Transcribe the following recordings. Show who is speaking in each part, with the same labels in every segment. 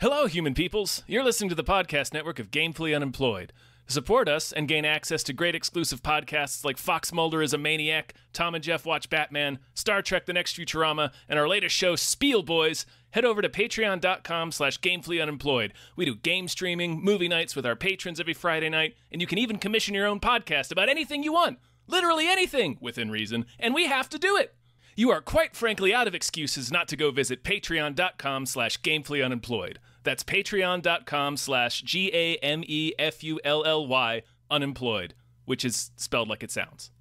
Speaker 1: Hello, human peoples. You're listening to the podcast network of Gamefully Unemployed. To support us and gain access to great exclusive podcasts like Fox Mulder is a Maniac, Tom and Jeff Watch Batman, Star Trek The Next Futurama, and our latest show, Spiel Boys, head over to patreon.com/gamefullyunemployed. We do game streaming, movie nights with our patrons every Friday night, and you can even commission your own podcast about anything you want. Literally anything, within reason, and we have to do it. You are quite frankly out of excuses not to go visit patreon.com/gamefullyunemployed. That's patreon.com/GAMEFULLY unemployed, which is spelled like it sounds.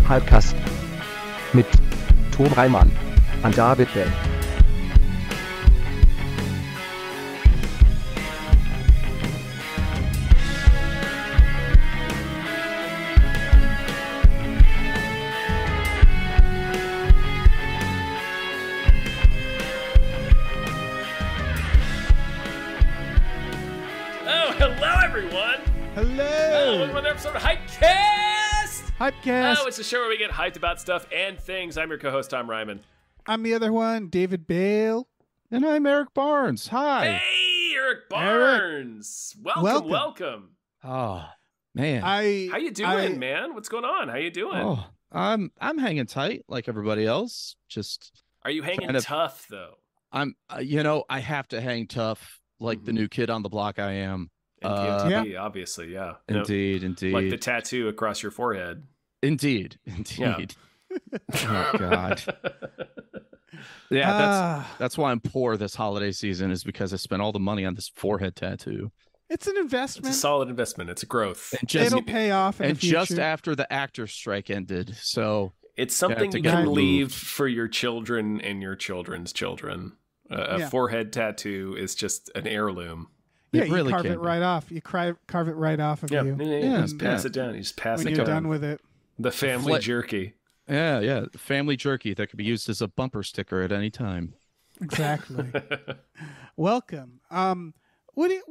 Speaker 2: Hypecast mit Tom Reimann und David Bell.
Speaker 1: Welcome to another episode of Hypecast!
Speaker 3: Hypecast!
Speaker 1: Oh, it's a show where we get hyped about stuff and things. I'm your co-host, Tom Ryman.
Speaker 3: I'm the other one, David Bale.
Speaker 4: And I'm Eric Barnes. Hi.
Speaker 1: Hey, Eric Barnes! Welcome.
Speaker 4: Oh, man.
Speaker 1: How you doing, man? What's going on? How you doing?
Speaker 4: Oh, I'm hanging tight like everybody else. Just
Speaker 1: Are you hanging tough, though?
Speaker 4: I have to hang tough like the new kid on the block I am.
Speaker 1: TMTP, obviously, yeah.
Speaker 4: Indeed.
Speaker 1: Like the tattoo across your forehead.
Speaker 4: Indeed.
Speaker 1: Yeah.
Speaker 4: Oh, God. Yeah, that's why I'm poor this holiday season, is because I spent all the money on this forehead tattoo.
Speaker 3: It's an investment.
Speaker 1: It's a solid investment. It's a growth.
Speaker 3: It'll pay off in the future.
Speaker 4: Just after the actor's strike ended, so...
Speaker 1: It's something you can leave for your children and your children's children. A forehead tattoo is just an heirloom.
Speaker 3: Yeah, you carve it right off. You carve it right off of you.
Speaker 1: Yeah, just pass it down. You just pass it down.
Speaker 3: When you're done with it.
Speaker 1: The family jerky.
Speaker 4: Yeah. Family jerky that could be used as a bumper sticker at any time.
Speaker 3: Exactly. Welcome. What do you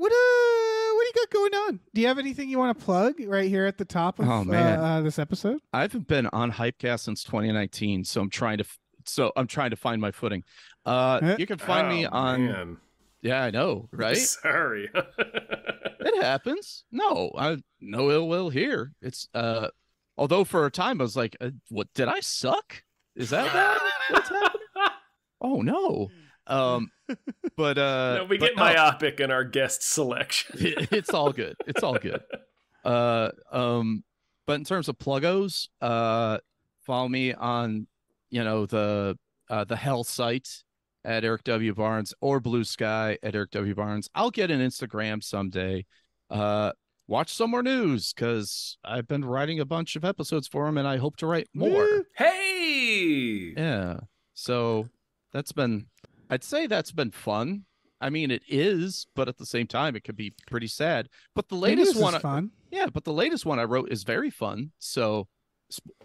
Speaker 3: got going on? Do you have anything you want to plug right here at the top of this episode?
Speaker 4: I haven't been on Hypecast since 2019, so I'm trying to find my footing. You can find me on. Man. Yeah, I know, right?
Speaker 1: Sorry.
Speaker 4: It happens. No ill will here. It's although for a time I was like, what, did I suck? Is that bad? What's happening? Oh no. But
Speaker 1: no, we get myopic in our guest selection.
Speaker 4: It's all good. It's all good. But in terms of pluggos, follow me on, the Hell site at Eric W. Barnes or Blue Sky at Eric W. Barnes. I'll get an Instagram someday. Watch some more news, because I've been writing a bunch of episodes for him, and I hope to write more.
Speaker 1: Hey!
Speaker 4: Yeah. So I'd say that's been fun. I mean, it is, but at the same time, it could be pretty sad. But the latest one,
Speaker 3: fun.
Speaker 4: Yeah, but the latest one I wrote is very fun. So,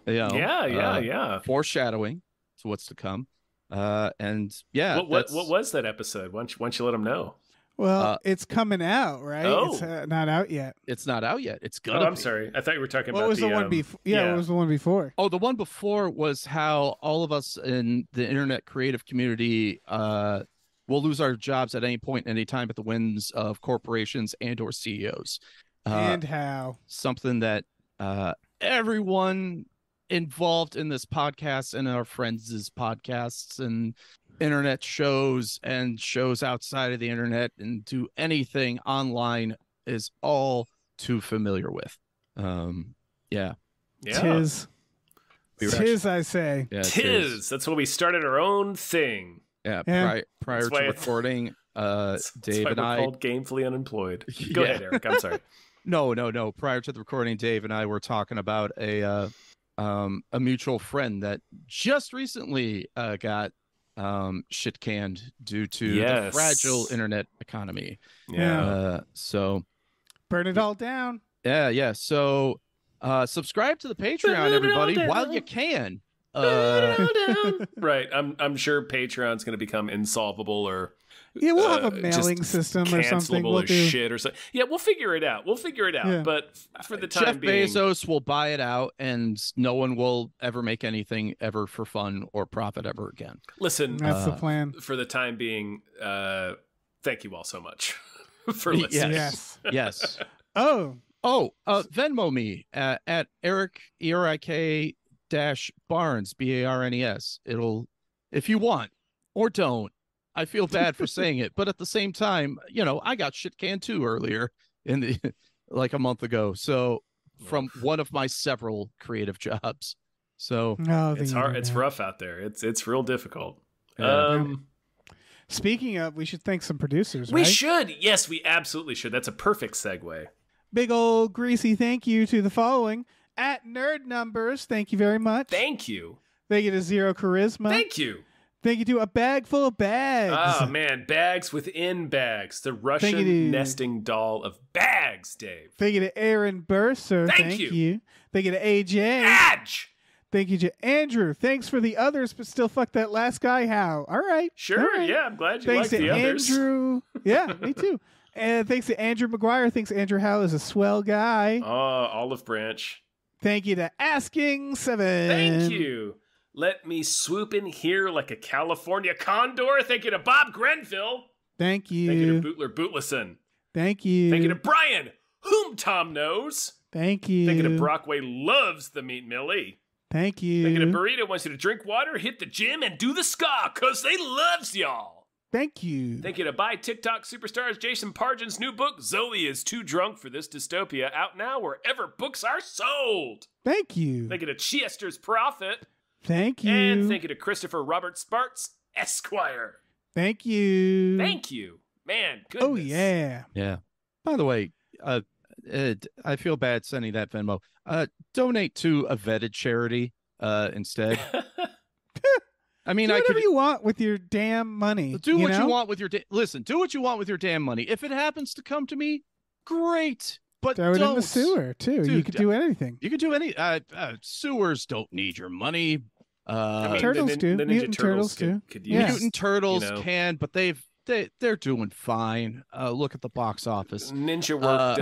Speaker 1: yeah.
Speaker 4: Foreshadowing to what's to come. And yeah,
Speaker 1: what was that episode? Why don't you let them know?
Speaker 3: Well, it's coming out, right?
Speaker 1: Oh.
Speaker 3: It's not out yet.
Speaker 4: It's not out yet. It's gonna.
Speaker 1: I'm sorry. I thought you were talking about
Speaker 3: what was the one before? Yeah, what was the one before?
Speaker 4: Oh, the one before was how all of us in the internet creative community will lose our jobs at any point, any time, at the whims of corporations and/or CEOs.
Speaker 3: And how
Speaker 4: something that everyone involved in this podcast and our friends' podcasts and internet shows and shows outside of the internet and do anything online is all too familiar with. Yeah.
Speaker 3: Tis, I say.
Speaker 4: Yeah,
Speaker 1: tis. That's when we started our own thing.
Speaker 4: Yeah. Prior to recording, Dave and I
Speaker 1: called Gamefully Unemployed. Go ahead, Eric. I'm sorry.
Speaker 4: No. Prior to the recording, Dave and I were talking about a mutual friend that just recently got shit canned due to the fragile internet economy. So
Speaker 3: burn it all down.
Speaker 4: Yeah. So subscribe to the Patreon, everybody, while you can.
Speaker 1: Right. I'm sure Patreon's going to become insolvable or
Speaker 3: Yeah, we'll have a mailing system or something.
Speaker 1: We'll do shit or something. Yeah, we'll figure it out. Yeah. But for the time
Speaker 4: Jeff
Speaker 1: being,
Speaker 4: Bezos will buy it out, and no one will ever make anything ever for fun or profit ever again.
Speaker 1: Listen,
Speaker 3: that's the plan.
Speaker 1: For the time being, thank you all so much for listening.
Speaker 4: Yes. Venmo me at Erik ERIK Barnes BARNES. It'll, if you want or don't. I feel bad for saying it, but at the same time, I got shit canned too earlier like a month ago. So from one of my several creative jobs. So
Speaker 1: it's hard. It's rough out there. It's real difficult.
Speaker 3: Speaking of, we should thank some producers.
Speaker 1: We
Speaker 3: right?
Speaker 1: should. Yes, we absolutely should. That's a perfect segue.
Speaker 3: Big old greasy thank you to the following at Nerd Numbers. Thank you very much.
Speaker 1: Thank you.
Speaker 3: Thank you to Zero Charisma.
Speaker 1: Thank you.
Speaker 3: Thank you to A Bag Full of Bags.
Speaker 1: Oh, man. Bags within bags. The Russian nesting doll of bags, Dave.
Speaker 3: Thank you to Aaron Burser. Thank you. Thank you to AJ.
Speaker 1: Adge!
Speaker 3: Thank you to Andrew. Thanks for the others, but still fuck that last guy, How. All right.
Speaker 1: Sure.
Speaker 3: All right.
Speaker 1: Yeah, I'm glad you like the others.
Speaker 3: Andrew. Yeah, me too. And thanks to Andrew McGuire. Thanks Andrew Howe is a swell guy.
Speaker 1: Olive Branch.
Speaker 3: Thank you to Asking7.
Speaker 1: Thank you. Let me swoop in here like a California condor. Thank you to Bob Grenville.
Speaker 3: Thank you.
Speaker 1: Thank you to Bootler Bootlesson.
Speaker 3: Thank you.
Speaker 1: Thank you to Brian, whom Tom knows.
Speaker 3: Thanay you.
Speaker 1: Thank you to Brockway loves the Meat Millie.
Speaker 3: Thank you.
Speaker 1: Thank you to Burrito wants you to drink water, hit the gym, and do the ska, cause they loves y'all.
Speaker 3: Thank you.
Speaker 1: Thank you to Buy TikTok Superstars Jason Pargin's new book, Zoe is Too Drunk for This Dystopia, out now wherever books are sold.
Speaker 3: Thank you.
Speaker 1: Thank you to Chester's Prophet.
Speaker 3: Thank you.
Speaker 1: And thank you to Christopher Robert Sparks, Esquire.
Speaker 3: Thank you.
Speaker 1: Thank you. Man, goodness.
Speaker 3: Oh, yeah.
Speaker 4: Yeah. By the way, I feel bad sending that Venmo. Donate to a vetted charity instead. I mean,
Speaker 3: do whatever you want with your damn money.
Speaker 4: Do what you want with your listen. Do what you want with your damn money. If it happens to come to me, great. But
Speaker 3: throw it in the sewer too.
Speaker 4: Dude,
Speaker 3: you could do anything.
Speaker 4: You could do any. Sewers don't need your money.
Speaker 3: Turtles do.
Speaker 1: The
Speaker 3: Mutant Turtles do.
Speaker 1: Could
Speaker 3: yeah.
Speaker 4: Mutant Turtles can, but they're doing fine. Look at the box office.
Speaker 1: Ninja Work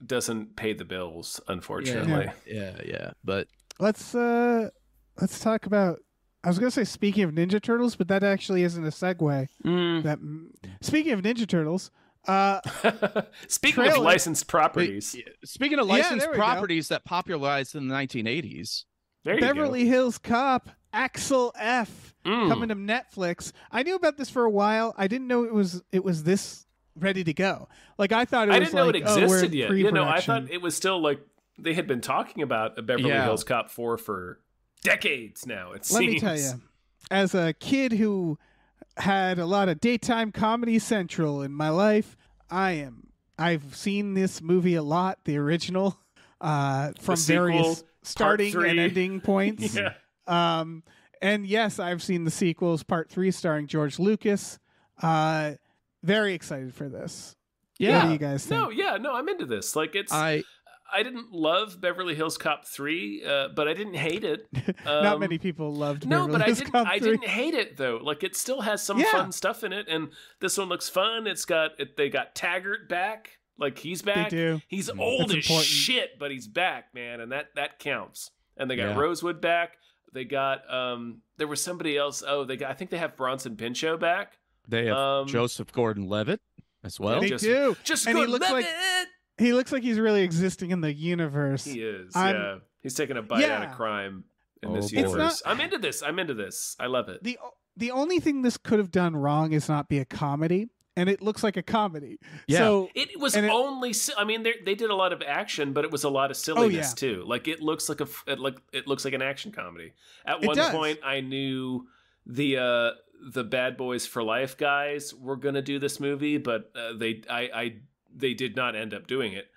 Speaker 1: doesn't pay the bills, unfortunately.
Speaker 4: Yeah. But
Speaker 3: let's talk about. I was gonna say speaking of Ninja Turtles, but that actually isn't a segue. Speaking of Ninja Turtles.
Speaker 1: Speaking of licensed properties.
Speaker 4: Speaking of licensed properties that popularized in the 1980s.
Speaker 3: Beverly Hills Cop, Axel F. coming to Netflix. I knew about this for a while. I didn't know it was this ready to go. Like I thought it was
Speaker 1: I didn't know it existed yet. I thought it was still like they had been talking about a Beverly Hills Cop 4 for decades now. Let
Speaker 3: me tell you, as a kid who had a lot of daytime Comedy Central in my life, I've seen this movie a lot, the original, from various starting and ending points. And yes, I've seen the sequels, Part 3 starring George Lucas. Very excited for this.
Speaker 4: Yeah.
Speaker 3: What do you guys think?
Speaker 1: No, I'm into this. Like I didn't love Beverly Hills Cop 3, but I didn't hate it.
Speaker 3: Not many people loved Beverly Hills Cop 3.
Speaker 1: I didn't hate it though. Like it still has some fun stuff in it, and this one looks fun. They got Taggart back. Like he's back.
Speaker 3: They do.
Speaker 1: He's old as shit, but he's back, man, and that counts. And they got Rosewood back. They got there was somebody else. I think they have Bronson Pinchot back.
Speaker 4: They have Joseph Gordon-Levitt as well.
Speaker 3: They do.
Speaker 1: And
Speaker 3: he looks like he's really existing in the universe.
Speaker 1: He is. He's taking a bite out of crime in this universe. I'm into this. I love it.
Speaker 3: The only thing this could have done wrong is not be a comedy, and it looks like a comedy.
Speaker 4: Yeah.
Speaker 3: So
Speaker 1: it was only. I mean, they did a lot of action, but it was a lot of silliness too. Like it looks like an action comedy. At one point, I knew the Bad Boys for Life guys were gonna do this movie, but they did not end up doing it.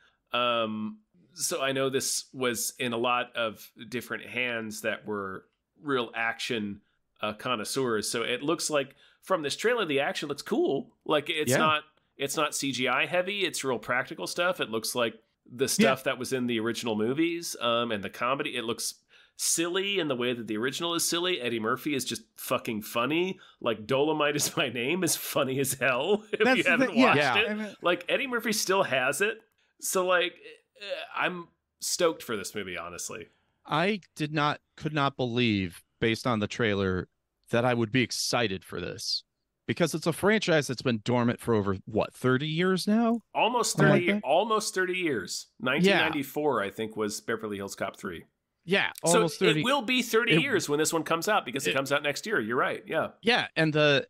Speaker 1: So I know this was in a lot of different hands that were real action connoisseurs. So it looks like from this trailer, the action looks cool. Like it's not CGI heavy. It's real practical stuff. It looks like the stuff that was in the original movies and the comedy. It looks silly in the way that the original is silly. Eddie Murphy is just fucking funny. Like Dolomite Is My Name is funny as hell if you haven't watched it.
Speaker 3: I mean,
Speaker 1: Like Eddie Murphy still has it. So like I'm stoked for this movie, honestly.
Speaker 4: I could not believe, based on the trailer, that I would be excited for this. Because it's a franchise that's been dormant for over, 30 years now?
Speaker 1: Almost 30 almost 30 years. 1994, I think, was Beverly Hills Cop 3.
Speaker 4: Yeah,
Speaker 1: so
Speaker 4: almost 30.
Speaker 1: It will be 30 years when this one comes out because it comes out next year. You're right. Yeah.
Speaker 4: Yeah, and the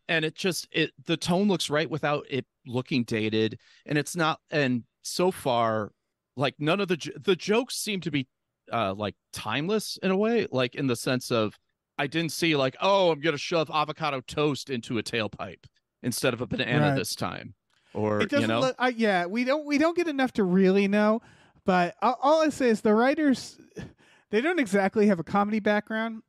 Speaker 4: tone looks right without it looking dated, and it's not. And so far, like none of the jokes seem to be like timeless in a way, like in the sense of I didn't see like, oh, I'm gonna shove avocado toast into a tailpipe instead of a banana this time, or
Speaker 3: it doesn't look. Yeah, we don't get enough to really know. But all I say is the writers, they don't exactly have a comedy background,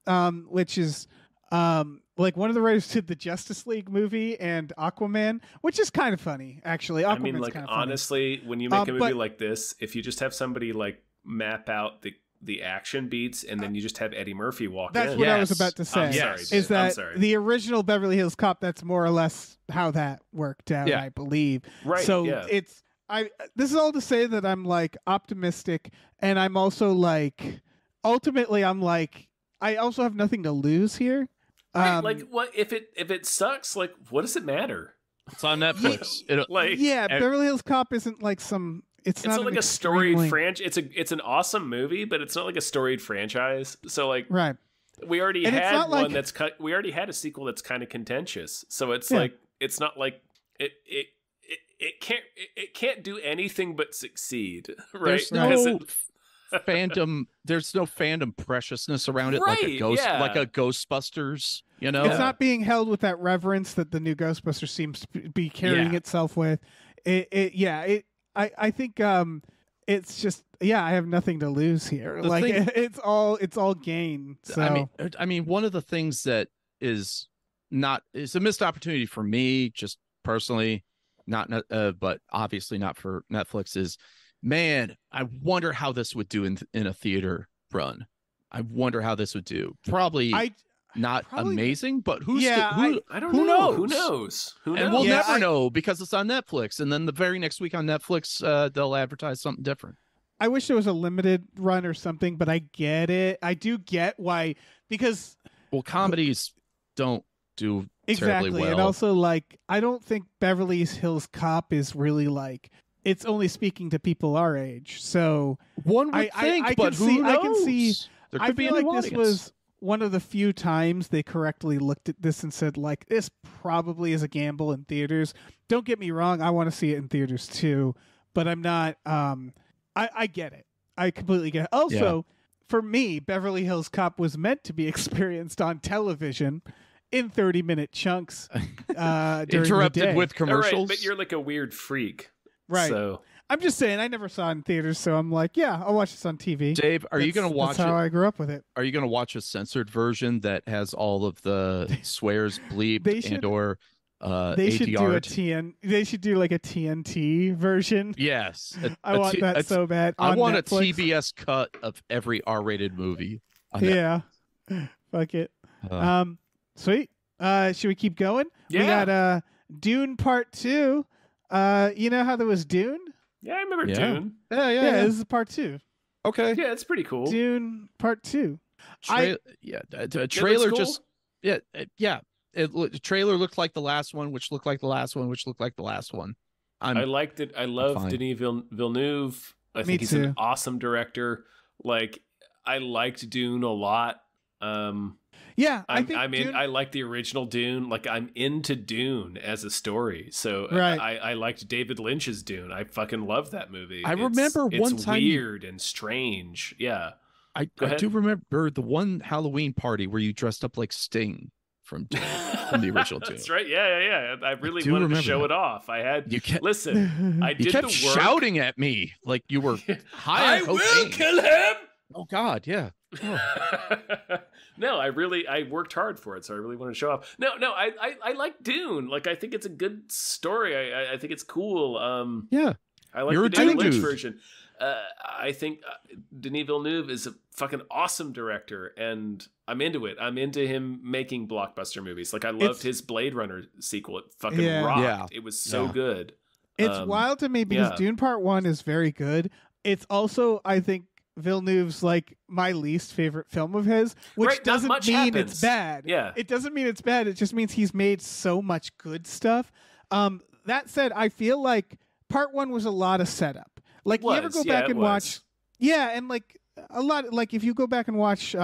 Speaker 3: which is like one of the writers did the Justice League movie and Aquaman, which is kind of funny actually. Aquaman's
Speaker 1: I mean, like honestly, when you make a movie like this, if you just have somebody like map out the action beats and then you just have Eddie Murphy walk in.
Speaker 3: That's what I was about to say. Is that the original Beverly Hills Cop? That's more or less how that worked out, I believe.
Speaker 1: Right.
Speaker 3: So
Speaker 1: yeah.
Speaker 3: This is all to say that I'm like optimistic, and I'm also like, ultimately, I'm like, I also have nothing to lose here.
Speaker 1: Like, what if it sucks? Like, what does it matter?
Speaker 4: It's on Netflix.
Speaker 3: Beverly Hills Cop isn't like some. It's not
Speaker 1: like a storied franchise. It's an awesome movie, but it's not like a storied franchise. So like,
Speaker 3: right.
Speaker 1: We already had one that's we already had a sequel that's kind of contentious. So it's like it's not like it can't do anything but succeed. Right?
Speaker 4: There's no fandom. There's no fandom preciousness around it, like a like a Ghostbusters. You know,
Speaker 3: it's not being held with that reverence that the new Ghostbusters seems to be carrying itself with. I think it's just I have nothing to lose here. It's all gain. So
Speaker 4: I mean, one of the things that is a missed opportunity for me, just personally, but obviously not for Netflix. Is, man, I wonder how this would do in a theater run. I wonder how this would do. Probably amazing, but I don't know. Who knows? And we'll never know because it's on Netflix. And then the very next week on Netflix, they'll advertise something different.
Speaker 3: I wish there was a limited run or something, but I get it. I do get why, because
Speaker 4: comedies don't do terribly well.
Speaker 3: And also, like, I don't think Beverly Hills Cop is really like, it's only speaking to people our age. So
Speaker 4: one would think, but who knows?
Speaker 3: I can see.
Speaker 4: There could be
Speaker 3: feel like
Speaker 4: audience.
Speaker 3: This was one of the few times they correctly looked at this and said, like, this probably is a gamble in theaters. Don't get me wrong, I want to see it in theaters too, but I'm not. I get it. I completely get it. Also, for me, Beverly Hills Cop was meant to be experienced on television in 30-minute chunks.
Speaker 4: Interrupted with commercials.
Speaker 1: Right, but you're like a weird freak.
Speaker 3: Right.
Speaker 1: So
Speaker 3: I'm just saying, I never saw it in theaters, so I'm like, I'll watch this on TV.
Speaker 4: Dave, are you going to watch
Speaker 3: That's how I grew up with it.
Speaker 4: Are you going to watch a censored version that has all of the swears bleeped and/or
Speaker 3: they should
Speaker 4: ADR'd?
Speaker 3: They should do like a TNT version.
Speaker 4: Yes,
Speaker 3: I want that so bad.
Speaker 4: I want
Speaker 3: Netflix.
Speaker 4: a TBS cut of every R-rated movie.
Speaker 3: Fuck it. Sweet. Should we keep going?
Speaker 1: Yeah.
Speaker 3: We got Dune Part 2. You know how there was Dune?
Speaker 1: Yeah, I remember Dune.
Speaker 3: Yeah. This is Part 2.
Speaker 4: Okay.
Speaker 1: Yeah, it's pretty cool.
Speaker 3: Dune Part 2.
Speaker 4: The trailer just the trailer looked like the last one, which looked like the last one, which looked like the last one.
Speaker 1: I liked it. I love Denis Villeneuve. I think he's an awesome director. Like, I liked Dune a lot. I like the original Dune. Like, I'm into Dune as a story. So I liked David Lynch's Dune. I fucking love that movie.
Speaker 4: I remember one time
Speaker 1: it's weird and strange. Yeah.
Speaker 4: I do remember the one Halloween party where you dressed up like Sting from the original Dune.
Speaker 1: That's right. Yeah. I really wanted to show it off. I had listen. I did
Speaker 4: you kept
Speaker 1: the work.
Speaker 4: shouting at me like you were high.
Speaker 1: I will kill him.
Speaker 4: Oh God, yeah. Oh.
Speaker 1: No, I worked hard for it, so I really wanted to show off. No, I like Dune. Like, I think it's a good story. I think it's cool.
Speaker 4: Yeah,
Speaker 1: I like the David Lynch version. I think Denis Villeneuve is a fucking awesome director, and I'm into it. I'm into him making blockbuster movies. Like I loved his Blade Runner sequel. It fucking rocked.
Speaker 4: Yeah.
Speaker 1: It was so good.
Speaker 3: It's wild to me because Dune Part 1 is very good. It's also, I think, Villeneuve's like my least favorite film of his, which doesn't mean it's bad.
Speaker 1: Yeah.
Speaker 3: It doesn't mean it's bad. It just means he's made so much good stuff. That said, I feel like Part 1 was a lot of setup. Like you ever go back and watch and like a lot like if you go back and watch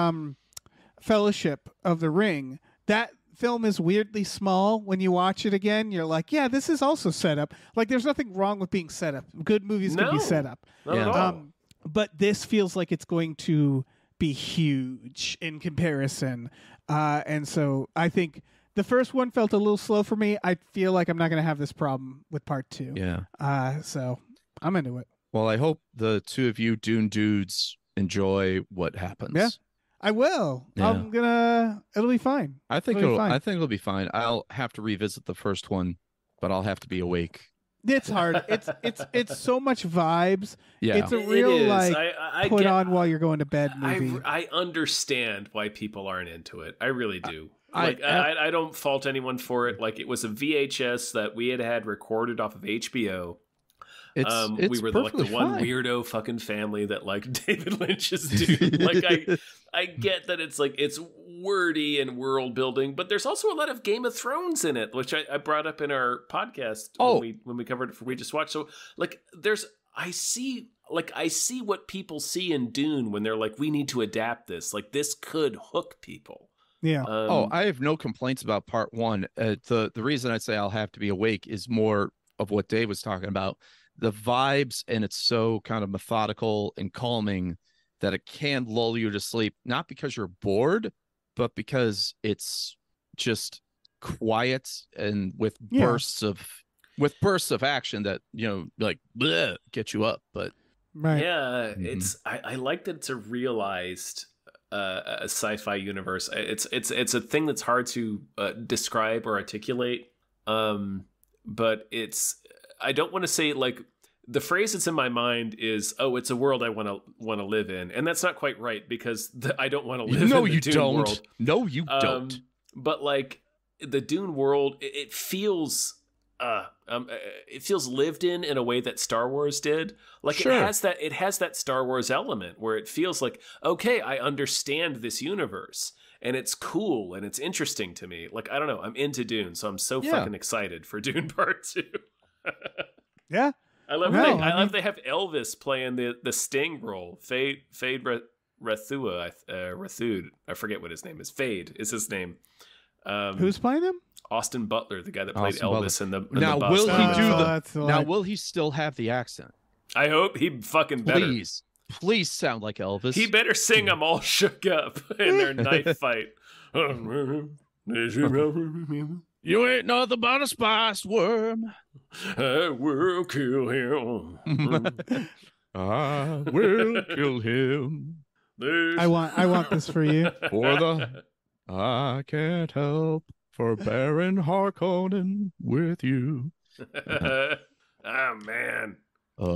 Speaker 3: Fellowship of the Ring, that film is weirdly small. When you watch it again, you're like, yeah, this is also set up. Like there's nothing wrong with being set up. Good movies can be set up.
Speaker 1: Not at all.
Speaker 3: But this feels like it's going to be huge in comparison. And so I think the first one felt a little slow for me. I feel like I'm not going to have this problem with Part 2.
Speaker 4: Yeah.
Speaker 3: So I'm into it.
Speaker 4: Well, I hope the two of you Dune dudes enjoy what happens.
Speaker 3: Yeah. I will.
Speaker 4: Yeah.
Speaker 3: It'll be fine.
Speaker 4: I think it'll be fine. I'll have to revisit the first one, but I'll have to be awake.
Speaker 3: It's hard. It's so much vibes.
Speaker 4: Yeah.
Speaker 3: It's a real like
Speaker 1: I
Speaker 3: put on while you're going to bed movie.
Speaker 1: I understand why people aren't into it. I really do. I don't fault anyone for it. Like it was a VHS that we had recorded off of HBO.
Speaker 4: It's
Speaker 1: we were like the one weirdo fucking family that liked David Lynch's Dune. Like I get that it's like it's wordy and world building, but there's also a lot of Game of Thrones in it, which I brought up in our podcast when we covered it for We Just Watched. So like I see what people see in Dune when they're like, we need to adapt this. Like this could hook people.
Speaker 3: Yeah.
Speaker 4: I have no complaints about Part 1. The reason I say I'll have to be awake is more of what Dave was talking about. The vibes, and it's so kind of methodical and calming that it can lull you to sleep, not because you're bored, but because it's just quiet and with bursts of action that, like bleh, get you up. But
Speaker 1: it's I like that it's a realized a sci-fi universe. It's a thing that's hard to describe or articulate, but I don't want to say like the phrase that's in my mind is, oh, it's a world I want to live in. And that's not quite right because I don't want to live in the Dune world.
Speaker 4: No, you don't.
Speaker 1: But like the Dune world, it feels lived in a way that Star Wars did. Like it has that Star Wars element where it feels like, okay, I understand this universe. And it's cool and it's interesting to me. Like, I don't know. I'm into Dune, so I'm so fucking excited for Dune Part 2.
Speaker 3: Yeah.
Speaker 1: I love they have Elvis playing the Sting role. Fade Rathud. I forget what his name is. Fade is his name.
Speaker 3: Who's playing him?
Speaker 1: Austin Butler, the guy that played Elvis in the
Speaker 4: now
Speaker 1: bus.
Speaker 4: Will he do now will he still have the accent?
Speaker 1: I hope he fucking better.
Speaker 4: Please sound like Elvis.
Speaker 1: He better sing "I'm All Shook Up" in their knife fight.
Speaker 4: You ain't nothing but a spiced worm.
Speaker 1: I will kill him.
Speaker 4: I will kill him.
Speaker 3: I want this for you.
Speaker 4: I can't help for Baron Harkonnen with you.
Speaker 1: Oh man.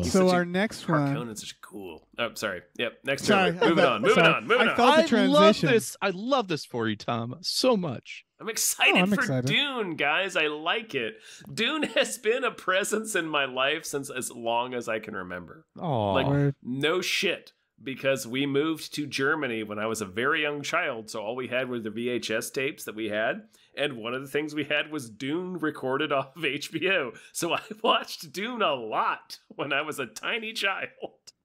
Speaker 3: So our next one.
Speaker 1: Harkonnen's such cool. Oh, sorry. Yep. Next
Speaker 3: Sorry,
Speaker 1: one. Moving on.
Speaker 3: I felt the transition.
Speaker 4: I love this for you, Tom, so much.
Speaker 1: I'm excited for Dune, guys. I like it. Dune has been a presence in my life since as long as I can remember.
Speaker 4: Oh,
Speaker 1: like no shit. Because we moved to Germany when I was a very young child, so all we had were the VHS tapes that we had, and one of the things we had was Dune recorded off of HBO. So I watched Dune a lot when I was a tiny child.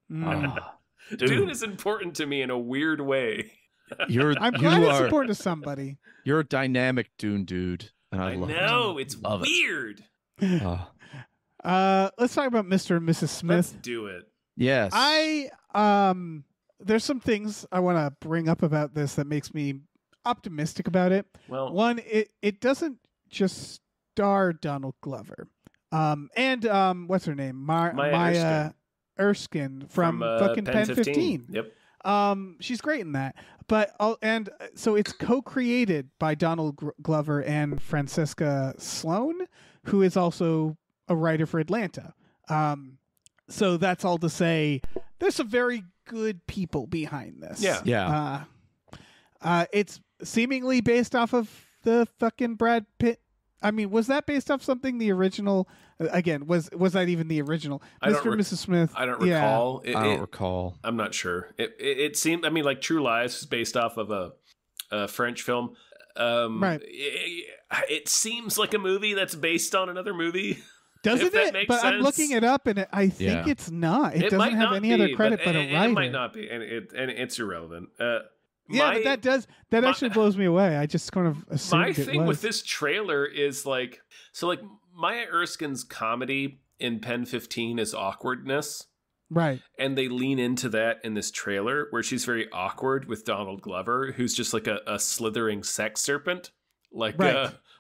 Speaker 1: Dune is important to me in a weird way.
Speaker 3: I'm glad it's important to somebody.
Speaker 4: You're a dynamic Dune dude, and I love it.
Speaker 1: It's weird.
Speaker 3: Let's talk about Mr. and Mrs. Smith.
Speaker 1: Let's do it.
Speaker 4: Yes.
Speaker 3: There's some things I want to bring up about this that makes me optimistic about it.
Speaker 1: Well,
Speaker 3: one, it doesn't just star Donald Glover. And what's her name? Maya Erskine from fucking Pen 15.
Speaker 1: Yep.
Speaker 3: She's great in that. But so it's co-created by Donald Glover and Francesca Sloan, who is also a writer for Atlanta. So that's all to say, there's some very good people behind this.
Speaker 4: Yeah.
Speaker 3: It's seemingly based off of the fucking Brad Pitt. I mean, was that based off something the original? Again, was that even the original? Mr. and Mrs. Smith.
Speaker 1: I don't recall.
Speaker 4: I don't recall.
Speaker 1: I'm not sure. It seemed. I mean, like True Lies is based off of a French film.
Speaker 3: Right.
Speaker 1: It seems like a movie that's based on another movie.
Speaker 3: Doesn't
Speaker 1: that
Speaker 3: it?
Speaker 1: makes
Speaker 3: But
Speaker 1: sense.
Speaker 3: I'm looking it up, and I think it's not. It doesn't
Speaker 1: might
Speaker 3: have
Speaker 1: not
Speaker 3: any
Speaker 1: be,
Speaker 3: other credit but a writer.
Speaker 1: It might not be, and it's irrelevant.
Speaker 3: But that actually blows me away. I just kind of assumed
Speaker 1: my
Speaker 3: it
Speaker 1: thing
Speaker 3: was.
Speaker 1: with this trailer is like Maya Erskine's comedy in Pen 15 is awkwardness.
Speaker 3: Right.
Speaker 1: And they lean into that in this trailer where she's very awkward with Donald Glover, who's just like a slithering sex serpent, like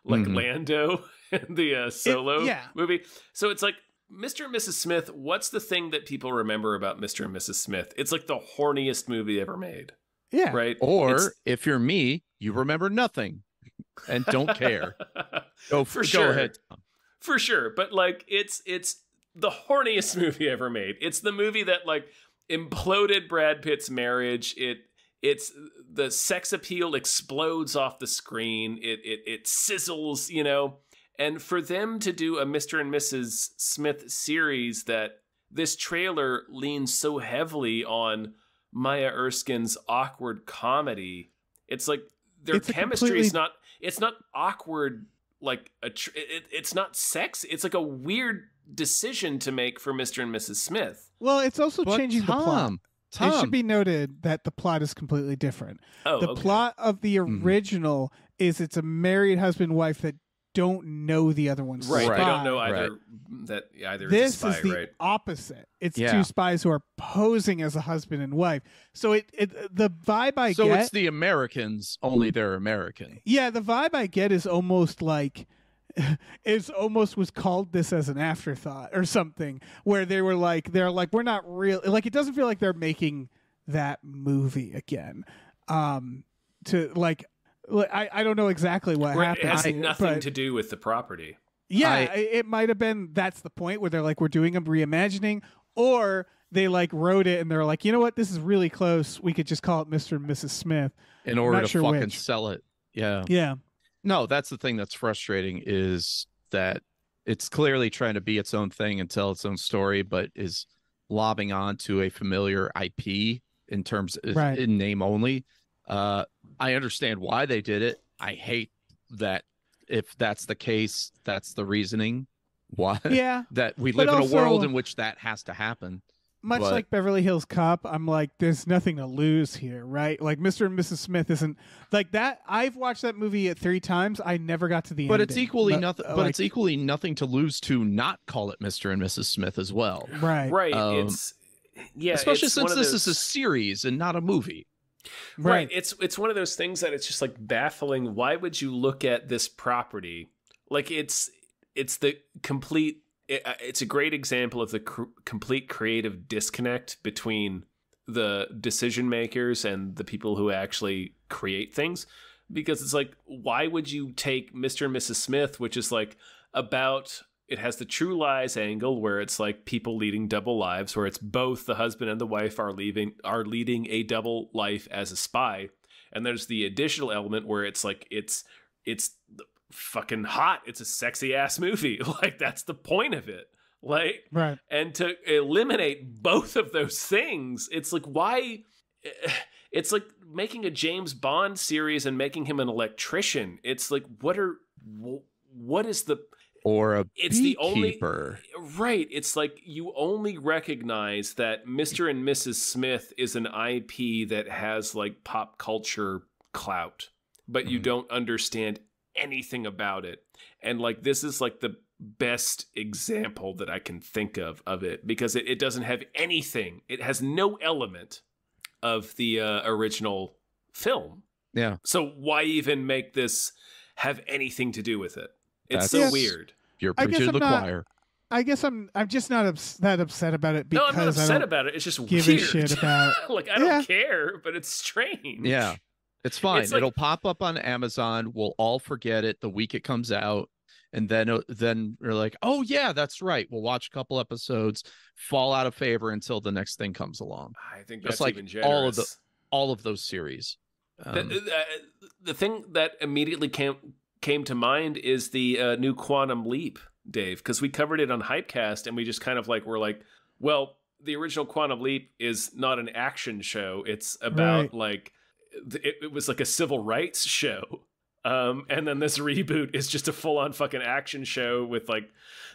Speaker 1: Lando in the Solo movie. So it's like, Mr. and Mrs. Smith, what's the thing that people remember about Mr. and Mrs. Smith? It's like the horniest movie ever made.
Speaker 3: Yeah.
Speaker 1: Right.
Speaker 4: Or if you're me, you remember nothing and don't care. Go ahead, Tom.
Speaker 1: For sure. But like it's the horniest movie ever made. It's the movie that like imploded Brad Pitt's marriage. It's the sex appeal explodes off the screen. It sizzles, you know. And for them to do a Mr. and Mrs. Smith series that this trailer leans so heavy on Maya Erskine's awkward comedy, it's like their chemistry is not. It's not awkward like it's not sex. It's like a weird decision to make for Mr. and Mrs. Smith.
Speaker 3: Well, it's also changing the plot.
Speaker 4: Tom.
Speaker 3: It should be noted that the plot is completely different.
Speaker 1: Oh,
Speaker 3: the plot of the original is it's a married husband wife that don't know the other one's
Speaker 1: right.
Speaker 3: spy.
Speaker 1: They don't know either that either
Speaker 3: this
Speaker 1: is a spy,
Speaker 3: is the
Speaker 1: right?
Speaker 3: opposite. It's two spies who are posing as a husband and wife. So the vibe I get.
Speaker 4: So it's the Americans, only they're American.
Speaker 3: Yeah, the vibe I get is almost like it's almost was called this as an afterthought or something, where they're like we're not real, like it doesn't feel like they're making that movie again. To like I don't know exactly what happened.
Speaker 1: It has nothing to do with the property.
Speaker 3: Yeah, it might have been that's the point where they're like, we're doing a reimagining, or they like wrote it and they're like, you know what, this is really close. We could just call it Mr. and Mrs. Smith.
Speaker 4: In order to fucking sell it. Yeah.
Speaker 3: Yeah.
Speaker 4: No, that's the thing that's frustrating is that it's clearly trying to be its own thing and tell its own story, but is lobbing on to a familiar IP in terms of in name only. I understand why they did it. I hate that if that's the case, that's the reasoning. Why?
Speaker 3: Yeah.
Speaker 4: That we live in a world in which that has to happen.
Speaker 3: Much like Beverly Hills Cop, I'm like, there's nothing to lose here, right? Like Mr. and Mrs. Smith isn't like that. I've watched that movie 3 times. I never got to the end.
Speaker 4: But it's equally nothing. But it's equally nothing to lose to not call it Mr. and Mrs. Smith as well.
Speaker 3: Right.
Speaker 1: Right.
Speaker 4: Especially since this is a series and not a movie.
Speaker 1: Right. It's one of those things that it's just like baffling. Why would you look at this property like it's the complete? It's a great example of the complete creative disconnect between the decision makers and the people who actually create things. Because it's like, why would you take Mr. and Mrs. Smith, which is like about, it has the True Lies angle where it's like people leading double lives, where it's both the husband and the wife are leading a double life as a spy. And there's the additional element where it's like, it's fucking hot. It's a sexy ass movie. Like that's the point of it. Like,
Speaker 3: right.
Speaker 1: And to eliminate both of those things, it's like, why? It's like making a James Bond series and making him an electrician. It's like, what is the,
Speaker 4: or a
Speaker 1: it's
Speaker 4: beekeeper.
Speaker 1: The only, right. It's like you only recognize that Mr. and Mrs. Smith is an IP that has like pop culture clout, but you don't understand anything about it. And like this is like the best example that I can think of it, because it doesn't have anything. It has no element of the original film.
Speaker 4: Yeah.
Speaker 1: So why even make this have anything to do with it? It's so weird.
Speaker 4: You're preaching to the choir.
Speaker 3: I guess I'm just not that upset about it because
Speaker 1: I'm not upset about it. It's just
Speaker 3: give
Speaker 1: weird.
Speaker 3: A shit about.
Speaker 1: Like I don't care, but it's strange.
Speaker 4: Yeah. It's fine.
Speaker 1: It's like,
Speaker 4: it'll pop up on Amazon. We'll all forget it the week it comes out. and then we're like, oh yeah, that's right. We'll watch a couple episodes, fall out of favor until the next thing comes along.
Speaker 1: I think
Speaker 4: Just
Speaker 1: that's
Speaker 4: like
Speaker 1: even generous.
Speaker 4: all of those series.
Speaker 1: The thing that immediately came to mind is the new Quantum Leap, Dave, because we covered it on Hypecast, and we just kind of like were like, well, the original Quantum Leap is not an action show. It's about like it was like a civil rights show. And then this reboot is just a full-on fucking action show with like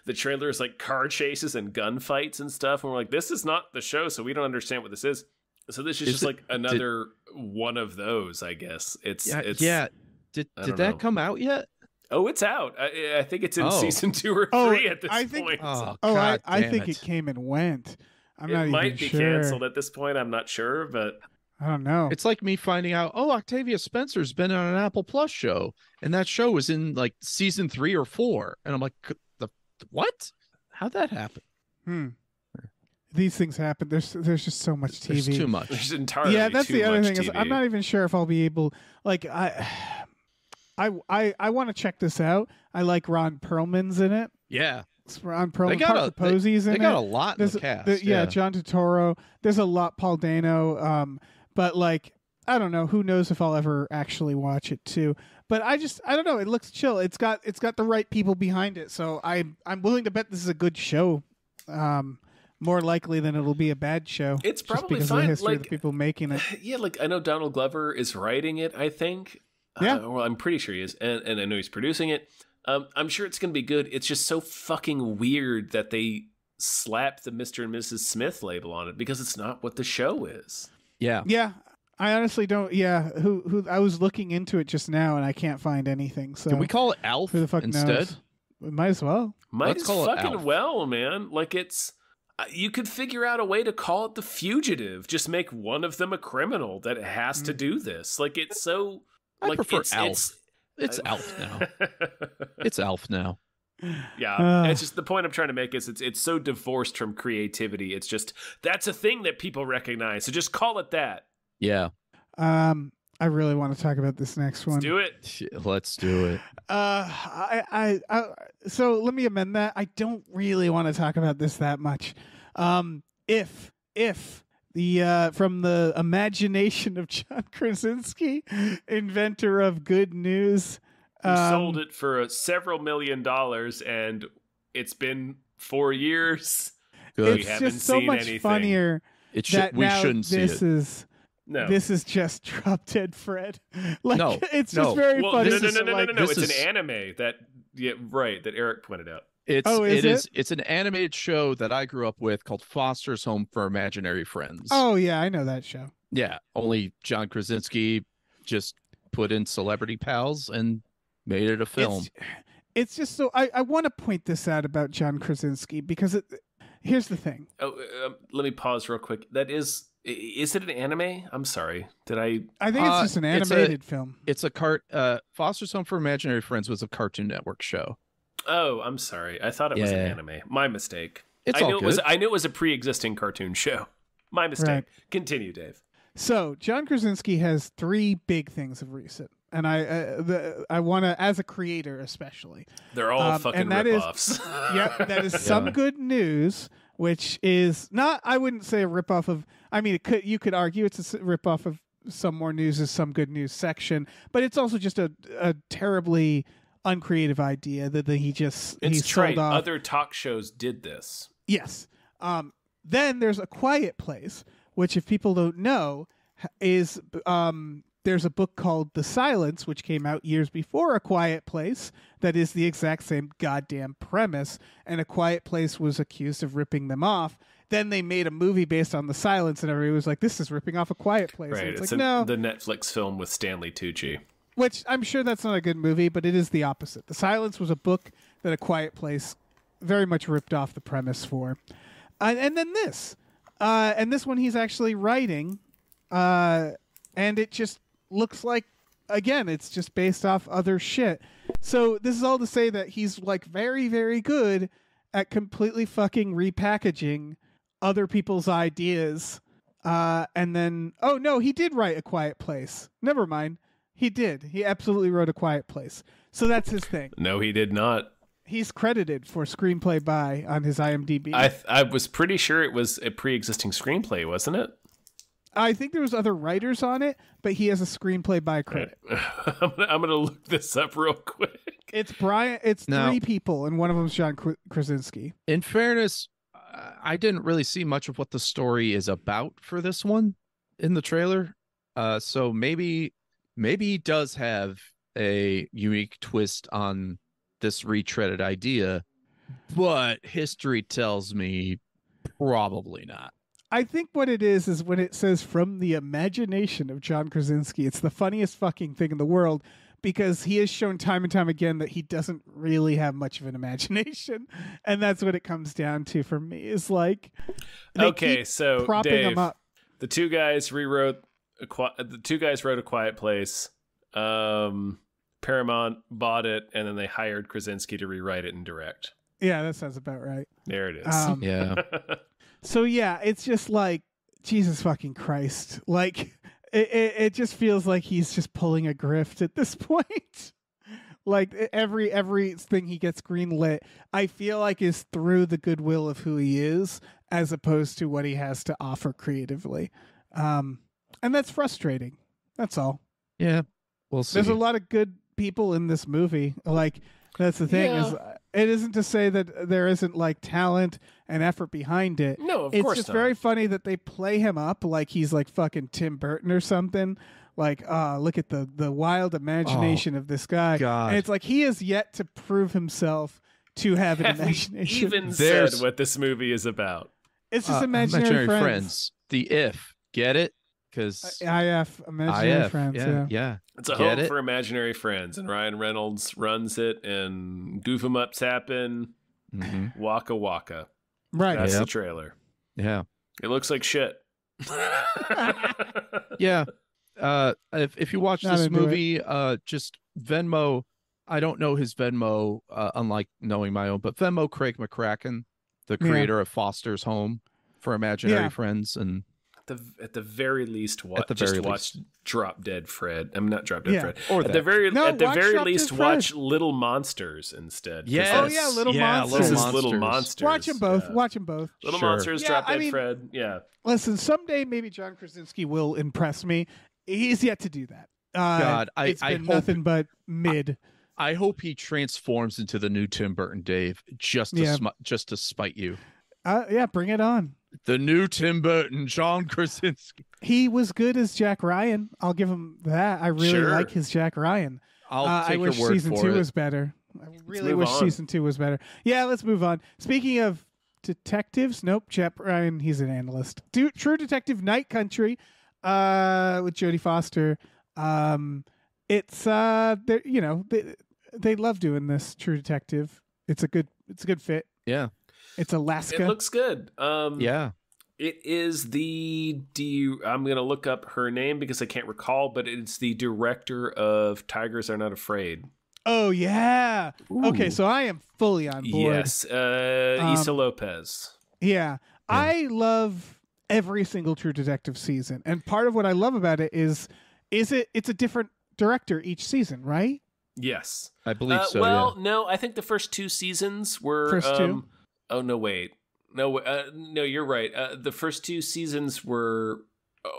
Speaker 1: the trailer is like car chases and gunfights and stuff. And we're like, this is not the show, so we don't understand what this is. So this is just like another one of those, I guess. Did
Speaker 4: that come out yet?
Speaker 1: Oh, it's out. I think it's in season 2 or 3 at this point.
Speaker 3: I think it came and went. It might be
Speaker 1: canceled at this point. I'm not sure, but
Speaker 3: I don't know.
Speaker 4: It's like me finding out, Octavia Spencer's been on an Apple Plus show, and that show was in like season 3 or 4, and I'm like, what? How'd that happen?
Speaker 3: These things happen. There's just so much TV.
Speaker 4: There's too much.
Speaker 1: There's entirely
Speaker 3: that's
Speaker 1: too
Speaker 3: the other
Speaker 1: much
Speaker 3: thing.
Speaker 1: TV.
Speaker 3: Is I'm not even sure if I'll be able. Like I want to check this out. I like Ron Perlman's in it.
Speaker 4: Yeah.
Speaker 3: Ron Perlman, Parker Posey's in it.
Speaker 4: They got a lot in the cast.
Speaker 3: John Turturro. There's a lot. Paul Dano. But like, I don't know. Who knows if I'll ever actually watch it too. But I don't know. It looks chill. It's got the right people behind it. So I'm willing to bet this is a good show. More likely than it'll be a bad show.
Speaker 1: It's probably
Speaker 3: because
Speaker 1: fine.
Speaker 3: Of the history of the people making it.
Speaker 1: Yeah, like I know Donald Glover is writing it. I think.
Speaker 3: Yeah.
Speaker 1: Well, I'm pretty sure he is, and I know he's producing it. I'm sure it's going to be good. It's just so fucking weird that they slapped the Mr. and Mrs. Smith label on it because it's not what the show is.
Speaker 4: Yeah.
Speaker 3: Yeah. I honestly don't. Yeah. Who? I was looking into it just now and I can't find anything. So
Speaker 4: can we call it Alf
Speaker 3: who the fuck
Speaker 4: instead?
Speaker 3: knows? We might as well.
Speaker 1: Might
Speaker 4: Let's
Speaker 1: as
Speaker 4: call it
Speaker 1: fucking
Speaker 4: Alf.
Speaker 1: well, man. Like it's. You could figure out a way to call it The Fugitive. Just make one of them a criminal that has to do this. Like it's so.
Speaker 4: I prefer
Speaker 1: Alf.
Speaker 4: It's Alf now. It's Alf now.
Speaker 1: Yeah, it's just the point I'm trying to make is it's so divorced from creativity. It's just that's a thing that people recognize. So just call it that.
Speaker 4: Yeah.
Speaker 3: I really want to talk about this next one.
Speaker 1: Let's do it.
Speaker 4: Let's do it.
Speaker 3: So let me amend that. I don't really want to talk about this that much. If the from the imagination of John Krasinski, inventor of good news,
Speaker 1: who sold it for several $1 million, and it's been 4 years.
Speaker 4: Good.
Speaker 3: It's just so much funnier.
Speaker 4: We shouldn't see it.
Speaker 3: This is just Drop Dead Fred. Like
Speaker 4: No,
Speaker 3: it's
Speaker 4: no.
Speaker 3: just very funny.
Speaker 1: No.
Speaker 4: This
Speaker 1: It's
Speaker 4: is-
Speaker 1: an anime that Erik pointed out.
Speaker 4: It's an animated show that I grew up with called Foster's Home for Imaginary Friends.
Speaker 3: Oh yeah, I know that show.
Speaker 4: Yeah, only John Krasinski just put in celebrity pals and made it a film.
Speaker 3: It's just so I want to point this out about John Krasinski because here's the thing.
Speaker 1: Let me pause real quick. Is it an anime? I'm sorry.
Speaker 3: I think it's just an animated film.
Speaker 4: It's Foster's Home for Imaginary Friends was a Cartoon Network show.
Speaker 1: Oh, I'm sorry. I thought it was an anime. My mistake.
Speaker 4: I knew
Speaker 1: it was a pre-existing cartoon show. My mistake.
Speaker 3: Right.
Speaker 1: Continue, Dave.
Speaker 3: So John Krasinski has 3 big things of recent, and I want to, as a creator especially,
Speaker 1: they're all fucking ripoffs.
Speaker 3: That is Some Good News, which is not. I wouldn't say a ripoff of. I mean, you could argue it's a ripoff of Some More News is Some Good News section, but it's also just a terribly uncreative idea that he sold off.
Speaker 1: Other talk shows did this.
Speaker 3: Yes. Then there's A Quiet Place, which, if people don't know, is there's a book called The Silence, which came out years before A Quiet Place, that is the exact same goddamn premise, and A Quiet Place was accused of ripping them off. Then they made a movie based on The Silence, and everybody was like, this is ripping off A Quiet Place.
Speaker 1: Right,
Speaker 3: it's
Speaker 1: it's
Speaker 3: like, no.
Speaker 1: the Netflix film with Stanley Tucci.
Speaker 3: Which I'm sure that's not a good movie, but it is the opposite. The Silence was a book that A Quiet Place very much ripped off the premise for. And then this. And this one he's actually writing. And it just looks like, again, it's just based off other shit. So this is all to say that he's like very, very good at completely fucking repackaging other people's ideas. And then, oh no, he did write A Quiet Place. Never mind. He did. He absolutely wrote A Quiet Place. So that's his thing.
Speaker 1: No, he did not.
Speaker 3: He's credited for screenplay by on his IMDb.
Speaker 1: I was pretty sure it was a pre-existing screenplay, wasn't it?
Speaker 3: I think there was other writers on it, but he has a screenplay by credit.
Speaker 1: I'm gonna look this up real quick.
Speaker 3: It's Brian. It's
Speaker 4: Now-
Speaker 3: 3 people, and one of them's John Krasinski.
Speaker 4: In fairness, I didn't really see much of what the story is about for this one in the trailer. So maybe he does have a unique twist on this retreaded idea, but history tells me probably not.
Speaker 3: I think what it is when it says from the imagination of John Krasinski, it's the funniest fucking thing in the world because he has shown time and time again that he doesn't really have much of an imagination. And that's what it comes down to for me is like, they
Speaker 1: Okay,
Speaker 3: keep
Speaker 1: so
Speaker 3: propping
Speaker 1: Dave,
Speaker 3: him up.
Speaker 1: the two guys wrote A Quiet Place. Paramount bought it, and then they hired Krasinski to rewrite it and direct.
Speaker 3: Yeah, that sounds about right.
Speaker 1: There it is.
Speaker 4: Yeah.
Speaker 3: So yeah, it's just like Jesus fucking Christ. Like it just feels like he's just pulling a grift at this point. Like everything he gets greenlit, I feel like is through the goodwill of who he is, as opposed to what he has to offer creatively. And that's frustrating. That's all.
Speaker 4: Yeah. We'll see.
Speaker 3: There's a lot of good people in this movie. Like that's the thing is it isn't to say that there isn't like talent and effort behind it.
Speaker 1: No, of
Speaker 3: It's
Speaker 1: course
Speaker 3: just
Speaker 1: not.
Speaker 3: very funny that they play him up like he's like fucking Tim Burton or something. Like, look at the wild imagination of this guy.
Speaker 4: God.
Speaker 3: And it's like he has yet to prove himself to have an
Speaker 1: Have we
Speaker 3: imagination.
Speaker 1: even
Speaker 4: There's-
Speaker 1: said what this movie is about?
Speaker 3: It's just imaginary friends.
Speaker 4: The if. Get it? Because
Speaker 3: IF, imaginary friends.
Speaker 4: yeah.
Speaker 1: It's a
Speaker 4: Get
Speaker 1: home
Speaker 4: it?
Speaker 1: for imaginary friends, and Ryan Reynolds runs it, and Goof 'em Up's happen.
Speaker 4: Mhm.
Speaker 1: Waka Waka.
Speaker 3: Right.
Speaker 1: That's the
Speaker 4: Yep.
Speaker 1: trailer.
Speaker 4: Yeah.
Speaker 1: It looks like shit.
Speaker 4: Yeah. If you watch
Speaker 3: Not
Speaker 4: this
Speaker 3: into it.
Speaker 4: movie, just Venmo. I don't know his Venmo, unlike knowing my own, but Venmo Craig McCracken, the
Speaker 3: Yeah.
Speaker 4: creator of Foster's Home for Imaginary
Speaker 3: Yeah.
Speaker 4: Friends, and
Speaker 1: At the very least,
Speaker 4: At the very
Speaker 1: watch Drop Dead Fred. I'm not Drop Dead
Speaker 3: Yeah.
Speaker 1: Fred.
Speaker 4: Or
Speaker 1: at
Speaker 4: that.
Speaker 1: the very
Speaker 3: No,
Speaker 1: at the
Speaker 3: watch
Speaker 1: very
Speaker 3: Drop Dead
Speaker 1: least,
Speaker 3: Fred.
Speaker 1: watch Little Monsters instead. 'cause
Speaker 4: Yes.
Speaker 3: Oh
Speaker 1: that's-
Speaker 3: yeah, Little Monsters.
Speaker 1: This is
Speaker 4: Little
Speaker 1: Little
Speaker 4: Monsters.
Speaker 1: Monsters.
Speaker 3: Watch them both.
Speaker 1: Yeah.
Speaker 3: Watch them both.
Speaker 1: Little
Speaker 4: Sure.
Speaker 1: Monsters,
Speaker 3: Yeah,
Speaker 1: Drop
Speaker 3: I
Speaker 1: Dead
Speaker 3: mean-
Speaker 1: Fred. Yeah.
Speaker 3: Listen, someday maybe John Krasinski will impress me. He's yet to do that.
Speaker 4: God,
Speaker 3: it's
Speaker 4: I
Speaker 3: been
Speaker 4: hope-
Speaker 3: nothing but mid.
Speaker 4: I hope he transforms into the new Tim Burton Dave just to
Speaker 3: Yeah.
Speaker 4: just to spite you.
Speaker 3: Yeah, bring it on.
Speaker 4: The new Tim Burton, John Krasinski.
Speaker 3: He was good as Jack Ryan. I'll give him that. I really
Speaker 1: Sure.
Speaker 3: like his Jack Ryan.
Speaker 4: I'll
Speaker 3: I
Speaker 4: take
Speaker 3: wish
Speaker 4: your word
Speaker 3: season
Speaker 4: for
Speaker 3: 2
Speaker 4: it.
Speaker 3: was better. I really
Speaker 1: move
Speaker 3: wish
Speaker 1: on.
Speaker 3: season 2 was better. Yeah, let's move on. Speaking of detectives, nope, Jack Ryan, he's an analyst. True Detective Night Country, with Jodie Foster. It's they love doing this. True Detective. It's a good fit.
Speaker 4: Yeah.
Speaker 3: It's Alaska.
Speaker 1: It looks good.
Speaker 4: Yeah.
Speaker 1: It is I'm going to look up her name because I can't recall, but it's the director of Tigers Are Not Afraid.
Speaker 3: Oh yeah. Okay, so I am fully on board.
Speaker 1: Yes. Issa Lopez.
Speaker 3: Yeah. I love every single True Detective season. And part of what I love about it is it's a different director each season, right?
Speaker 1: Yes.
Speaker 4: I believe so.
Speaker 1: Well, no, I think the first 2 seasons were...
Speaker 3: First 2?
Speaker 1: Oh, no, wait. No, you're right. The first 2 seasons were...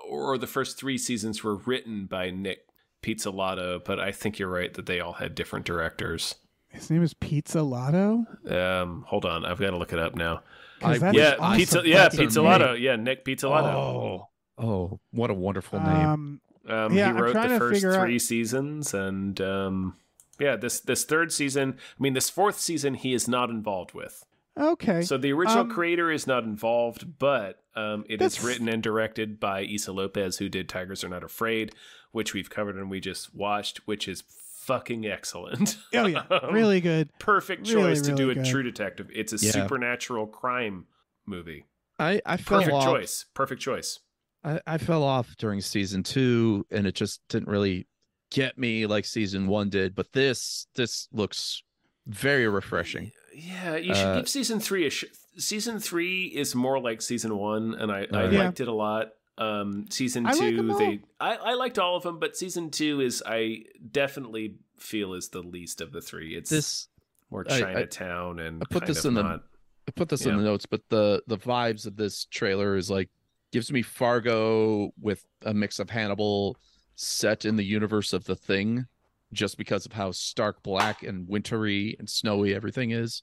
Speaker 1: Or the first 3 seasons were written by Nick Pizzolatto, but I think you're right that they all had different directors.
Speaker 3: His name is Pizzolatto?
Speaker 1: Hold on. I've got to look it up now.
Speaker 3: 'Cause
Speaker 4: I-
Speaker 3: that's
Speaker 1: Yeah,
Speaker 3: awesome.
Speaker 1: Pizzolatto. Yeah, Nick Pizzolatto.
Speaker 4: Oh, what a wonderful name.
Speaker 3: Yeah,
Speaker 1: He
Speaker 3: I'm
Speaker 1: wrote
Speaker 3: trying
Speaker 1: the
Speaker 3: to
Speaker 1: first
Speaker 3: figure out-
Speaker 1: 3 seasons, and this third season, this 4th season, he is not involved with.
Speaker 3: Okay.
Speaker 1: So the original creator is not involved, but it is
Speaker 3: That's-
Speaker 1: written and directed by Issa Lopez, who did Tigers Are Not Afraid, which we've covered and we just watched, which is fucking excellent.
Speaker 3: Oh yeah, really good.
Speaker 1: Perfect
Speaker 3: Really,
Speaker 1: choice to do
Speaker 3: really
Speaker 1: a
Speaker 3: good.
Speaker 1: True Detective. It's a
Speaker 4: Yeah.
Speaker 1: supernatural crime movie.
Speaker 4: I fell
Speaker 1: Perfect
Speaker 4: off.
Speaker 1: choice. Perfect choice.
Speaker 4: I fell off during season 2, and it just didn't really get me like season 1 did. But this looks very refreshing.
Speaker 1: Yeah, you should give season 3 season 3 is more like season 1, and I
Speaker 3: Yeah.
Speaker 1: liked it a lot. Season
Speaker 3: I
Speaker 1: 2,
Speaker 3: like 'em all.
Speaker 1: I liked all of them, but season 2 is I definitely feel is the least of the 3. It's more Chinatown and
Speaker 4: I put this in the notes, but the vibes of this trailer is like gives me Fargo with a mix of Hannibal set in the universe of The Thing, just because of how stark black and wintry and snowy everything is.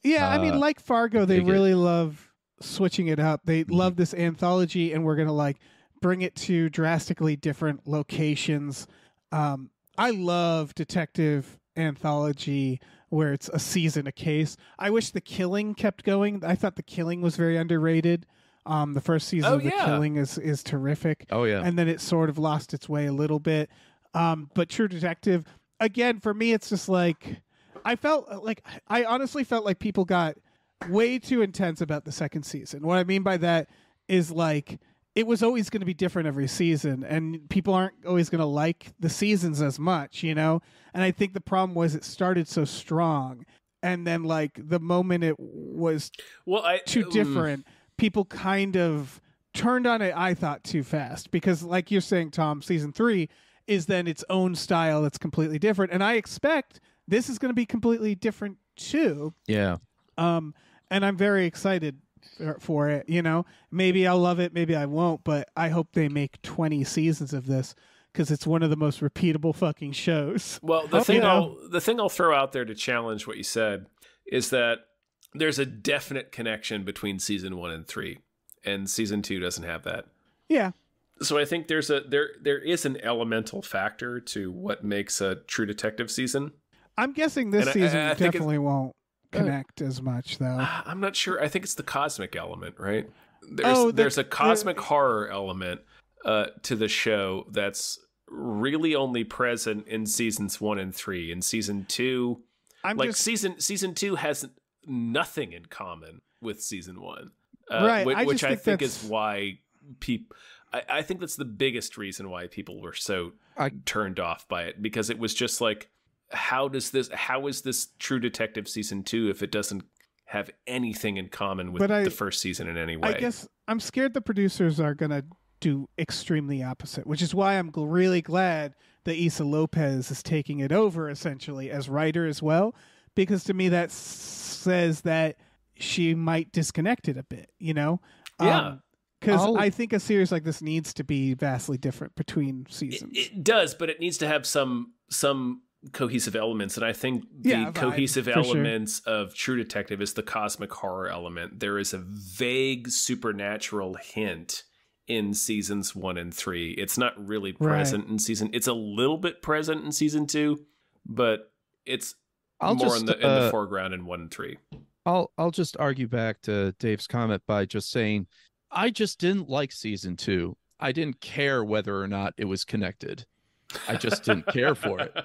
Speaker 3: Yeah, I mean, like Fargo, they really love switching it up. They love this anthology, and we're gonna like bring it to drastically different locations. I love detective anthology where it's a season a case. I wish The Killing kept going. I thought The Killing was very underrated. The first season of The Killing is terrific.
Speaker 4: Oh yeah.
Speaker 3: And then it sort of lost its way a little bit. But True Detective, again, for me, it's just like I honestly felt like people got way too intense about the second season. What I mean by that is like it was always going to be different every season, and people aren't always going to like the seasons as much, you know? And I think the problem was it started so strong, and then like the moment it was too different, people kind of turned on it, I thought, too fast. Because like you're saying, Tom, season 3 is then its own style that's completely different. And I expect this is going to be completely different too.
Speaker 4: Yeah.
Speaker 3: And I'm very excited for it, you know? Maybe I'll love it, maybe I won't, but I hope they make 20 seasons of this because it's one of the most repeatable fucking shows.
Speaker 1: Well, the thing I'll throw out there to challenge what you said is that there's a definite connection between season 1 and 3, and season 2 doesn't have that.
Speaker 3: Yeah.
Speaker 1: So I think there is an elemental factor to what makes a True Detective season.
Speaker 3: I'm guessing this season definitely won't connect as much, though.
Speaker 1: I'm not sure. I think it's the cosmic element, right? There's a cosmic horror element to the show that's really only present in seasons 1 and 3. In season 2, season 2 has nothing in common with season 1,
Speaker 3: right?
Speaker 1: Which I think is why people. I think that's the biggest reason why people were so turned off by it, because it was just like, how is this True Detective season 2 if it doesn't have anything in common with the first season in any way?
Speaker 3: I guess I'm scared the producers are gonna do extremely opposite, which is why I'm really glad that Issa Lopez is taking it over essentially as writer as well, because to me that says that she might disconnect it a bit, you know?
Speaker 1: Yeah.
Speaker 3: Because I think a series like this needs to be vastly different between seasons.
Speaker 1: It does, but it needs to have some cohesive elements, and I think the cohesive elements of True Detective is the cosmic horror element. There is a vague supernatural hint in seasons 1 and 3. It's not really present in season. It's a little bit present in season 2, but it's more in the foreground in 1 and 3.
Speaker 4: I'll just argue back to Dave's comment by just saying, I just didn't like season 2. I didn't care whether or not it was connected. I just didn't care for it.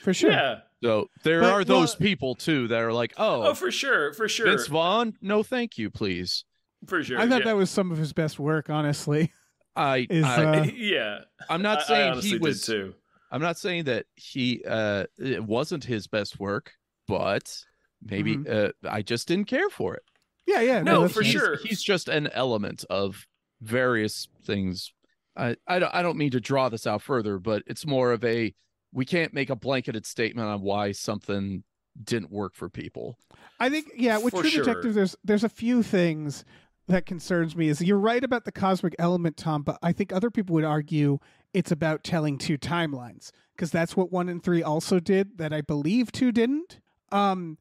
Speaker 3: For sure.
Speaker 1: Yeah.
Speaker 4: So there are those people too that are like, oh,
Speaker 1: for sure.
Speaker 4: Vince Vaughn, no thank you, please.
Speaker 1: For sure.
Speaker 3: I thought that was some of his best work, honestly.
Speaker 1: Yeah.
Speaker 4: I'm not saying
Speaker 1: he was too.
Speaker 4: I'm not saying that it wasn't his best work, but maybe I just didn't care for it.
Speaker 3: Yeah.
Speaker 1: No, for sure.
Speaker 4: He's just an element of various things. I don't mean to draw this out further, but it's more of we can't make a blanketed statement on why something didn't work for people.
Speaker 3: I think, with True Detective, there's a few things that concerns me. Is you're right about the cosmic element, Tom, but I think other people would argue it's about telling 2 timelines, because that's what 1 and 3 also did that I believe 2 didn't. And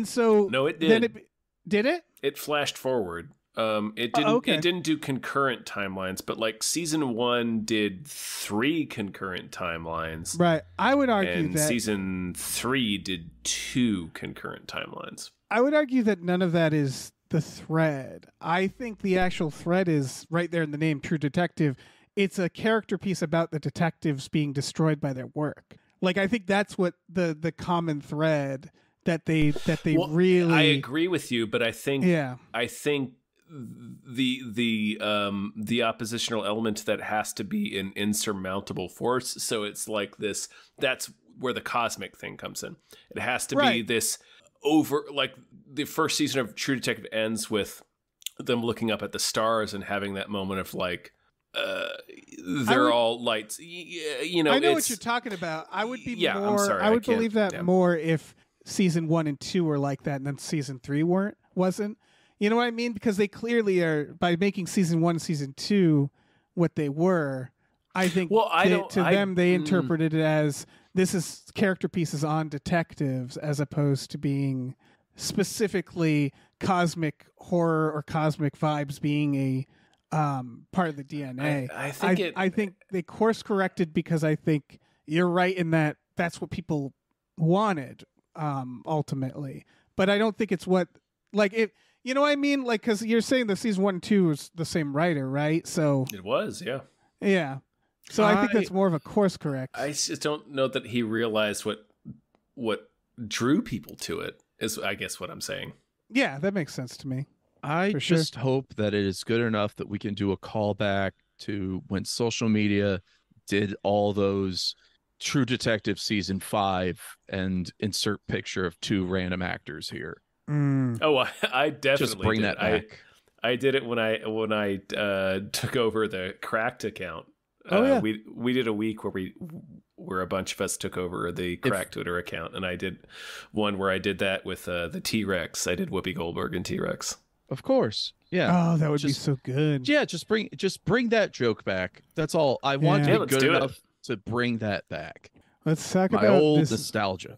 Speaker 3: so
Speaker 1: no, it did.
Speaker 3: Did it?
Speaker 1: It flashed forward. It didn't.
Speaker 3: Okay.
Speaker 1: It didn't do concurrent timelines, but like season 1 did 3 concurrent timelines.
Speaker 3: Right. I would argue
Speaker 1: and
Speaker 3: that
Speaker 1: season 3 did 2 concurrent timelines.
Speaker 3: I would argue that none of that is the thread. I think the actual thread is right there in the name, True Detective. It's a character piece about the detectives being destroyed by their work. Like, I think that's what the common thread that they really.
Speaker 1: I agree with you, but I think the oppositional element that has to be an insurmountable force. So it's like this. That's where the cosmic thing comes in. It has to be this like the first season of True Detective ends with them looking up at the stars and having that moment of like, they're all lights. You know,
Speaker 3: I know what you're talking about. I would be more.
Speaker 1: I'm sorry,
Speaker 3: I would believe that more if season 1 and 2 were like that, and then season 3 wasn't. You know what I mean? Because they clearly are, by making season 1 and season 2 what they were. I think they interpreted it as this is character pieces on detectives as opposed to being specifically cosmic horror or cosmic vibes being a part of the DNA. I think they course corrected because I think you're right in that that's what people wanted ultimately. But I don't think it's what you know what I mean? Like, because you're saying that season 1 and 2 was the same writer, right? So
Speaker 1: it was, yeah.
Speaker 3: Yeah. So I think that's more of a course correct.
Speaker 1: I just don't know that he realized what drew people to it, is I guess what I'm saying.
Speaker 3: Yeah, that makes sense to me.
Speaker 4: I just hope that it is good enough that we can do a callback to when social media did all those True Detective season 5 and insert picture of 2 random actors here.
Speaker 1: Oh, I definitely
Speaker 4: just bring that back.
Speaker 1: I did it when I took over the Cracked account. We did a week where a bunch of us took over the Cracked Twitter account, and I did one where I did that with the T-Rex. I did Whoopi Goldberg and T-Rex.
Speaker 4: Of course, yeah.
Speaker 3: Oh, that would be so good.
Speaker 4: Yeah, just bring that joke back. That's all. I want to be good enough to bring that back.
Speaker 3: Let's talk
Speaker 4: about my old nostalgia.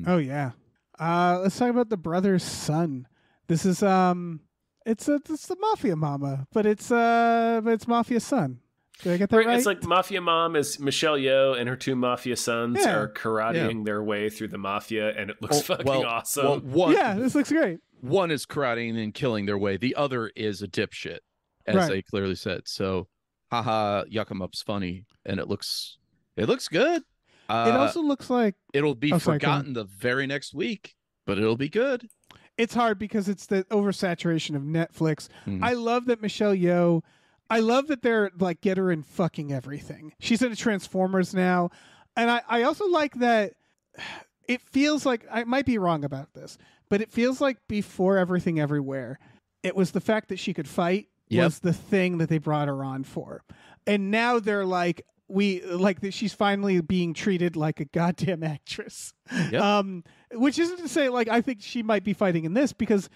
Speaker 3: Oh yeah. Let's talk about the brother's son. This is it's the Mafia Mama, but it's Mafia son. Did I get that right?
Speaker 1: It's like Mafia Mom is Michelle Yeoh, and her 2 Mafia sons are karateing their way through the Mafia, and it looks fucking awesome.
Speaker 3: This looks great.
Speaker 4: One is karateing and killing their way. The other is a dipshit, as they clearly said. So, haha, yuck 'em up's funny, and it looks good.
Speaker 3: It also looks like
Speaker 4: it'll be forgotten the very next week, but it'll be good.
Speaker 3: It's hard because it's the oversaturation of Netflix. I love that Michelle Yeoh. I love that they're like get her in fucking everything. She's in Transformers now, and I also like that. It feels like I might be wrong about this, but it feels like before Everything Everywhere, it was the fact that she could fight was the thing that they brought her on for, and now they're like. She's finally being treated like a goddamn actress. Which isn't to say I think she might be fighting in this because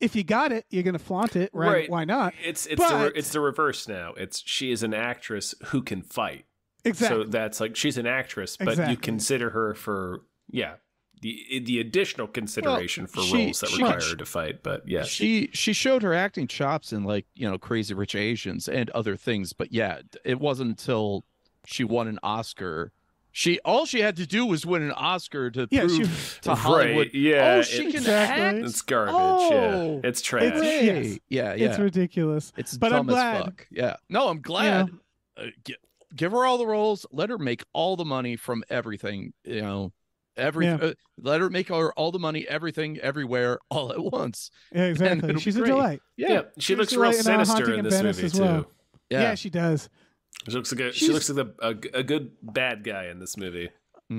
Speaker 3: if you got it, you're gonna flaunt it, right? Why not?
Speaker 1: It's the reverse now. She is an actress who can fight.
Speaker 3: Exactly.
Speaker 1: So that's she's an actress, but you consider her for the additional consideration for roles that require her to fight. But yes,
Speaker 4: she showed her acting chops in Crazy Rich Asians and other things. But it wasn't until she won an Oscar. All she had to do was win an Oscar to prove to Hollywood.
Speaker 1: Right, yeah.
Speaker 4: She can act.
Speaker 1: It's garbage. It's trash.
Speaker 3: It's ridiculous.
Speaker 4: It's
Speaker 3: but
Speaker 4: dumb
Speaker 3: I'm glad.
Speaker 4: as fuck. Yeah. No, I'm glad. Give her all the roles. Let her make all the money from everything. Let her make all the money, everything, everywhere, all at once.
Speaker 3: Yeah, exactly. She's a delight.
Speaker 1: Yeah. She looks real sinister in this movie too.
Speaker 3: Yeah, she does.
Speaker 1: She looks like a good bad guy in this movie.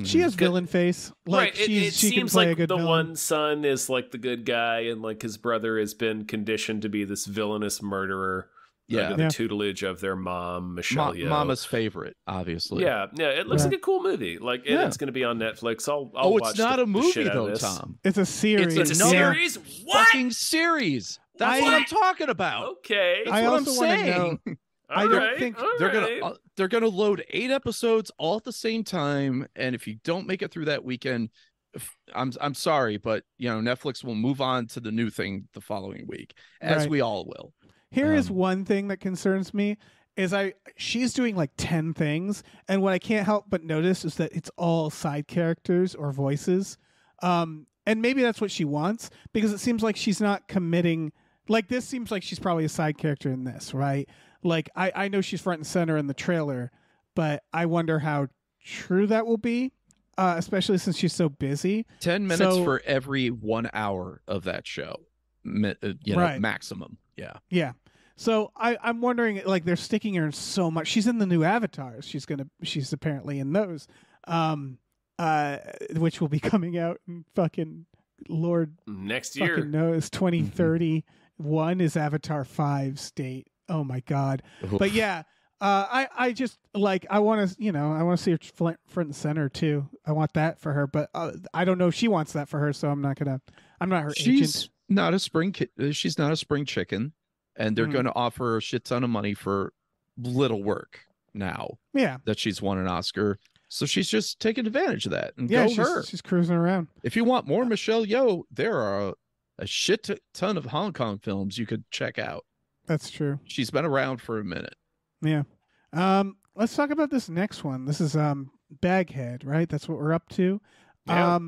Speaker 3: She has villain face.
Speaker 1: It seems like the
Speaker 3: villain.
Speaker 1: one son is the good guy, and his brother has been conditioned to be this villainous murderer under the tutelage of their mom, Michelle Yeoh.
Speaker 4: Mama's favorite, obviously.
Speaker 1: Yeah. It looks like a cool movie. It's going to be on Netflix. I'll watch.
Speaker 4: It's not a movie
Speaker 1: though,
Speaker 4: Tom.
Speaker 3: It's a series.
Speaker 1: It's a series. What?
Speaker 4: Fucking series. That's what I'm talking about.
Speaker 1: Okay.
Speaker 4: That's what I'm saying.
Speaker 3: I don't think
Speaker 4: they're gonna load 8 episodes all at the same time, and if you don't make it through that weekend, I'm sorry, but Netflix will move on to the new thing the following week, as we all will.
Speaker 3: Here is one thing that concerns me is she's doing 10 things, and what I can't help but notice is that it's all side characters or voices, and maybe that's what she wants because it seems like she's not committing. This seems like she's probably a side character in this, right? I know she's front and center in the trailer, but I wonder how true that will be, especially since she's so busy.
Speaker 4: 10 minutes for every 1 hour of that show, maximum. Yeah.
Speaker 3: Yeah. So I'm wondering, they're sticking her in so much. She's in the new Avatars. She's apparently in those, which will be coming out in fucking Lord
Speaker 1: next year.
Speaker 3: Fucking knows 2031 is Avatar 5's date. Oh my God. But yeah, I just like I want to I want to see her front and center too. I want that for her, but I don't know if she wants that for her, so I'm not her agent.
Speaker 4: She's not a spring chicken, and they're going to offer her a shit ton of money for little work now.
Speaker 3: Yeah,
Speaker 4: that she's won an Oscar, so she's just taking advantage of that. And yeah,
Speaker 3: she's cruising around.
Speaker 4: If you want more Michelle Yeoh, there are a shit ton of Hong Kong films you could check out.
Speaker 3: That's true.
Speaker 4: She's been around for a minute.
Speaker 3: Yeah. Let's talk about this next one. This is Baghead, right? That's what we're up to.
Speaker 4: Yeah.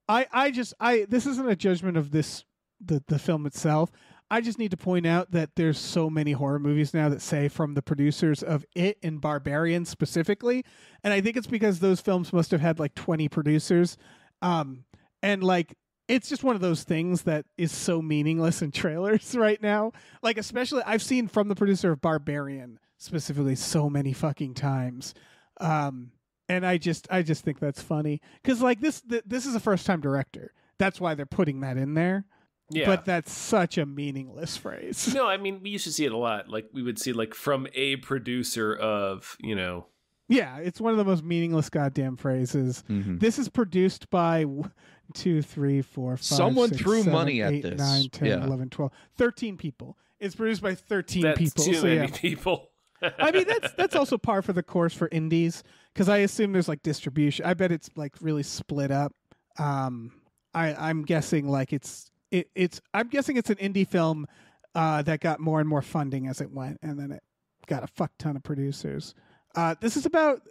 Speaker 3: This isn't a judgment of the film itself. I just need to point out that there's so many horror movies now that say from the producers of It and Barbarian specifically, and I think it's because those films must have had like 20 producers, and like it's just one of those things that is so meaningless in trailers right now. Like especially I've seen from the producer of Barbarian specifically so many fucking times, and I just think that's funny because like this is a first time director. That's why they're putting that in there. Yeah. But that's such a meaningless phrase.
Speaker 1: No, I mean, we used to see it a lot. Like, we would see, like, from a producer of,
Speaker 3: Yeah, it's one of the most meaningless goddamn phrases. Mm-hmm. This is produced by 2, 3, 4, 5,
Speaker 4: Someone
Speaker 3: 6,
Speaker 4: threw
Speaker 3: 7,
Speaker 4: money
Speaker 3: 8,
Speaker 4: at this.
Speaker 3: 9, 10, 11, 12, 13 people. It's produced by 13 people.
Speaker 1: That's too many people.
Speaker 3: I mean, that's also par for the course for indies, because I assume there's, like, distribution. I bet it's, like, really split up. I'm guessing, like, I'm guessing it's an indie film that got more and more funding as it went, and then it got a fuck ton of producers. This is about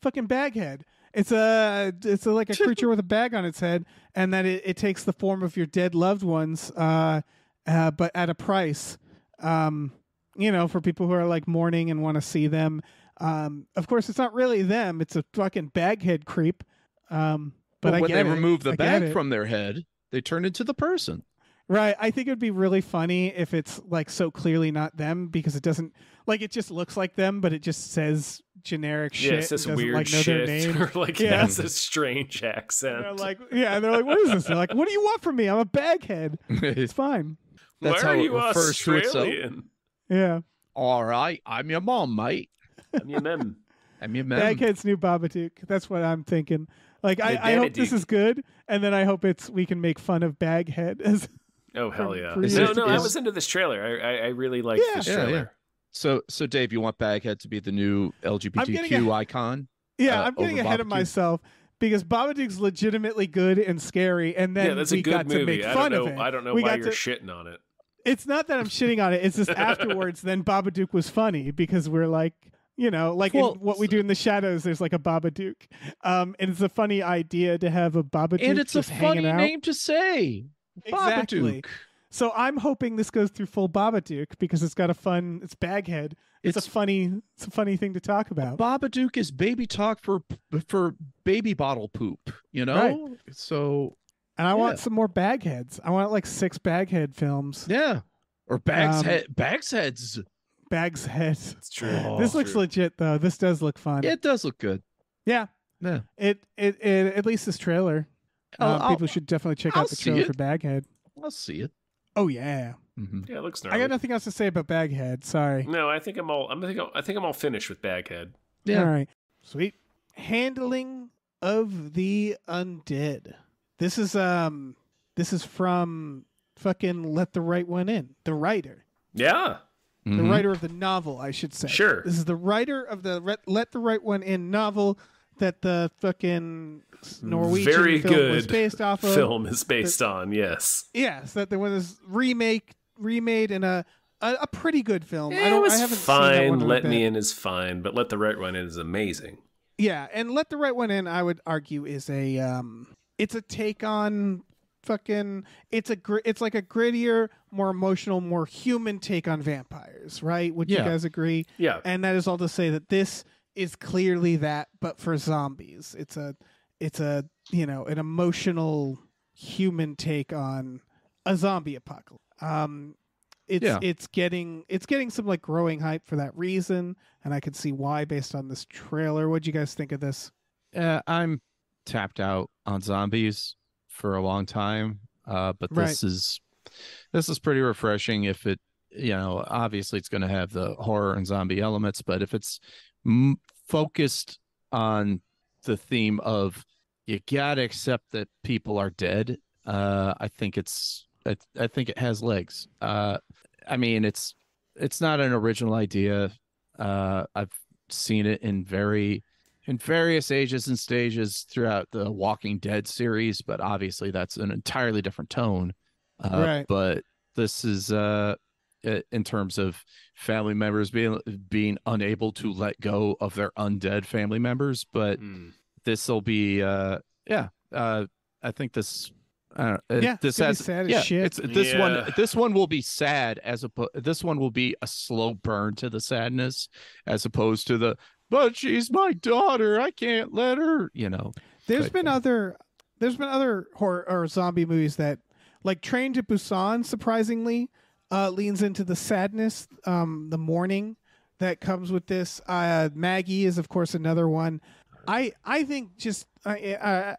Speaker 3: fucking Baghead. It's like a creature with a bag on its head, and that it takes the form of your dead loved ones, but at a price. For people who are like mourning and want to see them. Of course, it's not really them. It's a fucking Baghead creep. But
Speaker 4: when they remove the bag from their head, they turn into the person.
Speaker 3: Right. I think it would be really funny if it's like so clearly not them, because it doesn't like it just looks like them, but it just says generic shit.
Speaker 1: Yeah, it's this weird
Speaker 3: like, know
Speaker 1: shit.
Speaker 3: Their name.
Speaker 1: Or like it has this strange accent.
Speaker 3: And they're like, what is this? They're like, what do you want from me? I'm a Baghead. It's fine.
Speaker 4: That's
Speaker 1: Why
Speaker 4: how
Speaker 1: are
Speaker 4: it
Speaker 1: you
Speaker 4: refers to itself.
Speaker 1: Australian?
Speaker 3: Yeah.
Speaker 4: All right. I'm your mom, mate.
Speaker 1: I'm your mem.
Speaker 4: I'm your mem.
Speaker 3: Baghead's new Babadook. That's what I'm thinking. Like, I hope this is good, and then I hope we can make fun of Baghead as.
Speaker 1: Oh hell yeah! No, I was into this trailer. I really liked this trailer.
Speaker 4: Yeah. So Dave, you want Baghead to be the new LGBTQ icon?
Speaker 3: Yeah, I'm getting ahead of myself because Babadook's legitimately good and scary, and then
Speaker 1: that's
Speaker 3: we
Speaker 1: a good
Speaker 3: got
Speaker 1: movie.
Speaker 3: to make fun of it.
Speaker 1: I don't know why you're shitting on it.
Speaker 3: It's not that I'm shitting on it. It's just afterwards, then Babadook was funny because we're like. In what we do in the shadows, there's like a Babadook. And it's a funny idea to have a Babadook.
Speaker 4: And it's a funny name to say.
Speaker 3: Exactly.
Speaker 4: Babadook.
Speaker 3: So I'm hoping this goes through full Babadook because it's Baghead. It's a funny thing to talk about.
Speaker 4: Babadook is baby talk for baby bottle poop,
Speaker 3: Right.
Speaker 4: So
Speaker 3: and I want some more Bagheads. I want like 6 Baghead films.
Speaker 4: Yeah. Or Bagsheads.
Speaker 3: Baghead.
Speaker 1: It's true.
Speaker 3: This looks legit though. This does look fun.
Speaker 4: It does look good.
Speaker 3: Yeah.
Speaker 4: Yeah.
Speaker 3: It at least this trailer. People should definitely check out the trailer for Baghead.
Speaker 4: I'll see it.
Speaker 3: Oh yeah.
Speaker 4: Mm-hmm.
Speaker 1: Yeah, it looks gnarly.
Speaker 3: I got nothing else to say about Baghead. Sorry.
Speaker 1: No, I think I'm all finished with Baghead.
Speaker 3: Yeah. All right. Sweet. Handling of the Undead. This is from fucking Let the Right One In. The writer.
Speaker 1: Yeah.
Speaker 3: The writer of the novel, I should say.
Speaker 1: Sure.
Speaker 3: This is the writer of the Let the Right One In novel that the fucking Norwegian
Speaker 1: very
Speaker 3: film
Speaker 1: good
Speaker 3: was based off of.
Speaker 1: Film is based on, yes.
Speaker 3: Yes, that there was remade in a pretty good film.
Speaker 1: I haven't seen that one. Let Me In is fine, but Let the Right One In is amazing.
Speaker 3: Yeah, and Let the Right One In, I would argue, is it's a take on it's like a grittier, more emotional, more human take on vampires, right? Would you guys agree?
Speaker 1: Yeah.
Speaker 3: And that is all to say that this is clearly that, but for zombies. It's an emotional human take on a zombie apocalypse. It's getting some like growing hype for that reason, and I can see why based on this trailer. What'd you guys think of this?
Speaker 4: I'm tapped out on zombies for a long time, but this is pretty refreshing if it obviously it's going to have the horror and zombie elements, but if it's focused on the theme of you gotta accept that people are dead, I think I think it has legs. I mean, it's not an original idea. I've seen it in various ages and stages throughout the Walking Dead series, but obviously that's an entirely different tone.
Speaker 3: Right.
Speaker 4: But this is in terms of family members being unable to let go of their undead family members, but this will be I think this this has
Speaker 3: sad as shit.
Speaker 4: This one will be sad this one will be a slow burn to the sadness as opposed to the but she's my daughter, I can't let her,
Speaker 3: There's been other horror or zombie movies that, like Train to Busan, surprisingly leans into the sadness, the mourning that comes with this. Maggie is of course another one. I think the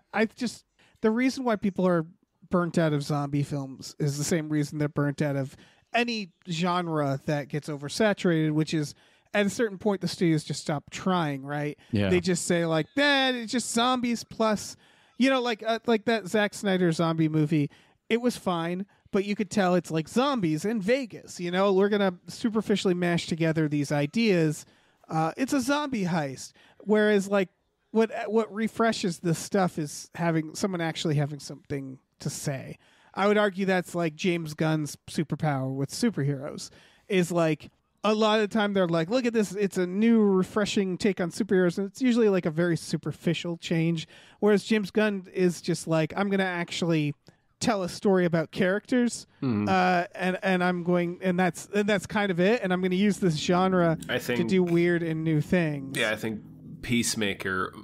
Speaker 3: reason why people are burnt out of zombie films is the same reason they're burnt out of any genre that gets oversaturated, which is at a certain point the studios just stop trying, right?
Speaker 4: Yeah.
Speaker 3: They just say like, it's just zombies plus, like that Zack Snyder zombie movie. It was fine, but you could tell it's like zombies in Vegas. We're gonna superficially mash together these ideas. It's a zombie heist, whereas like what refreshes this stuff is having someone actually having something to say. I would argue that's like James Gunn's superpower with superheroes, is like a lot of the time they're like, look at this, it's a new refreshing take on superheroes, and it's usually like a very superficial change, whereas James Gunn is just like, I'm gonna actually tell a story about characters, and I'm going, and that's kind of it, and I'm going to use this genre to do weird and new things.
Speaker 1: Yeah, I think Peacemaker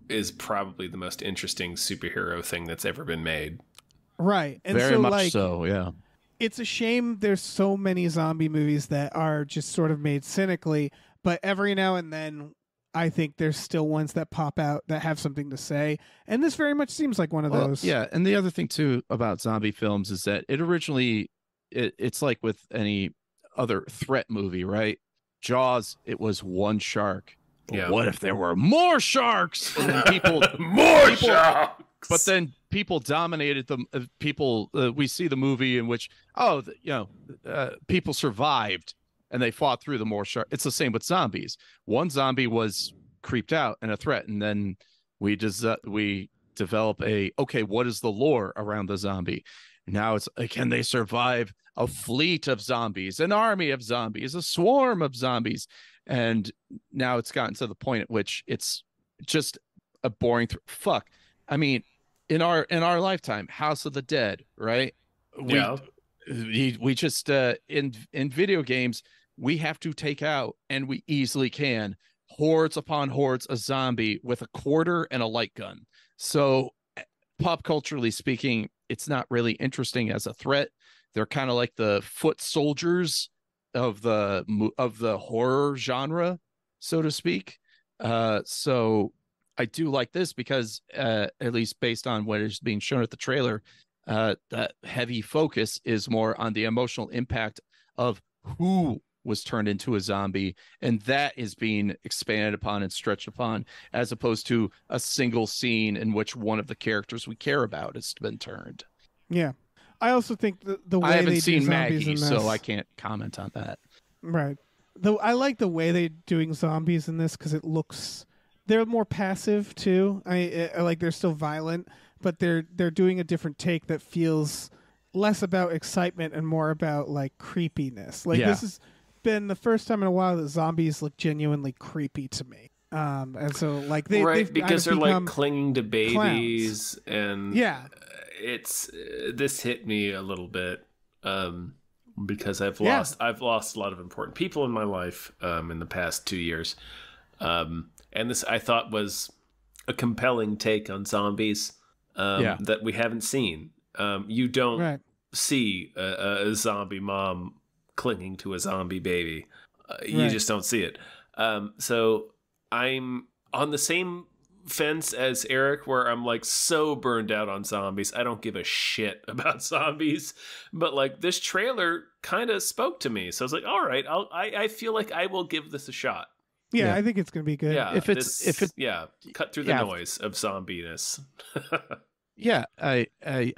Speaker 1: is probably the most interesting superhero thing that's ever been made.
Speaker 3: Right. And
Speaker 4: very
Speaker 3: so,
Speaker 4: much
Speaker 3: like,
Speaker 4: so, yeah.
Speaker 3: It's a shame there's so many zombie movies that are just sort of made cynically, but every now and then I think there's still ones that pop out that have something to say, and this very much seems like one of those.
Speaker 4: Yeah, and the other thing too about zombie films is that it originally, it's like with any other threat movie, right? Jaws, it was one shark.
Speaker 1: Yeah.
Speaker 4: What if there were more sharks? And then people
Speaker 1: sharks.
Speaker 4: But then people dominated them. We see the movie in which people survived and they fought through the more shark. It's the same with zombies. One zombie was creeped out and a threat, and then we develop what is the lore around the zombie? Now it's, can they survive a fleet of zombies, an army of zombies, a swarm of zombies? And now it's gotten to the point at which it's just a boring fuck. I mean, in our lifetime, House of the Dead, right? We just in video games, we have to take out, and we easily can, hordes upon hordes of zombie with a quarter and a light gun. So pop culturally speaking, it's not really interesting as a threat. They're kind of like the foot soldiers of the horror genre, so to speak. So I do like this because at least based on what is being shown at the trailer, that heavy focus is more on the emotional impact of who was turned into a zombie, and that is being expanded upon and stretched upon, as opposed to a single scene in which one of the characters we care about has been turned.
Speaker 3: Yeah, I also think the way
Speaker 4: I haven't
Speaker 3: they
Speaker 4: seen
Speaker 3: do zombies
Speaker 4: Maggie,
Speaker 3: in this,
Speaker 4: so I can't comment on that.
Speaker 3: Right. Though I like the way they're doing zombies in this because they're more passive too. I like they're still violent, but they're doing a different take that feels less about excitement and more about like creepiness. Like this has been the first time in a while that zombies look genuinely creepy to me. And so like
Speaker 1: because they're like clinging to babies,
Speaker 3: clowns.
Speaker 1: and it's this hit me a little bit because I've lost a lot of important people in my life in the past 2 years, and this I thought was a compelling take on zombies that we haven't seen. You don't see a zombie mom clinging to a zombie baby. You just don't see it. So I'm on the same fence as Eric, where I'm like so burned out on zombies. I don't give a shit about zombies, but like this trailer kind of spoke to me. So I was like, all right, I feel like I will give this a shot.
Speaker 3: Yeah,
Speaker 4: Yeah.
Speaker 3: I think it's gonna be good.
Speaker 1: Yeah,
Speaker 4: If it's
Speaker 1: cut through the noise of zombiness.
Speaker 4: Yeah, I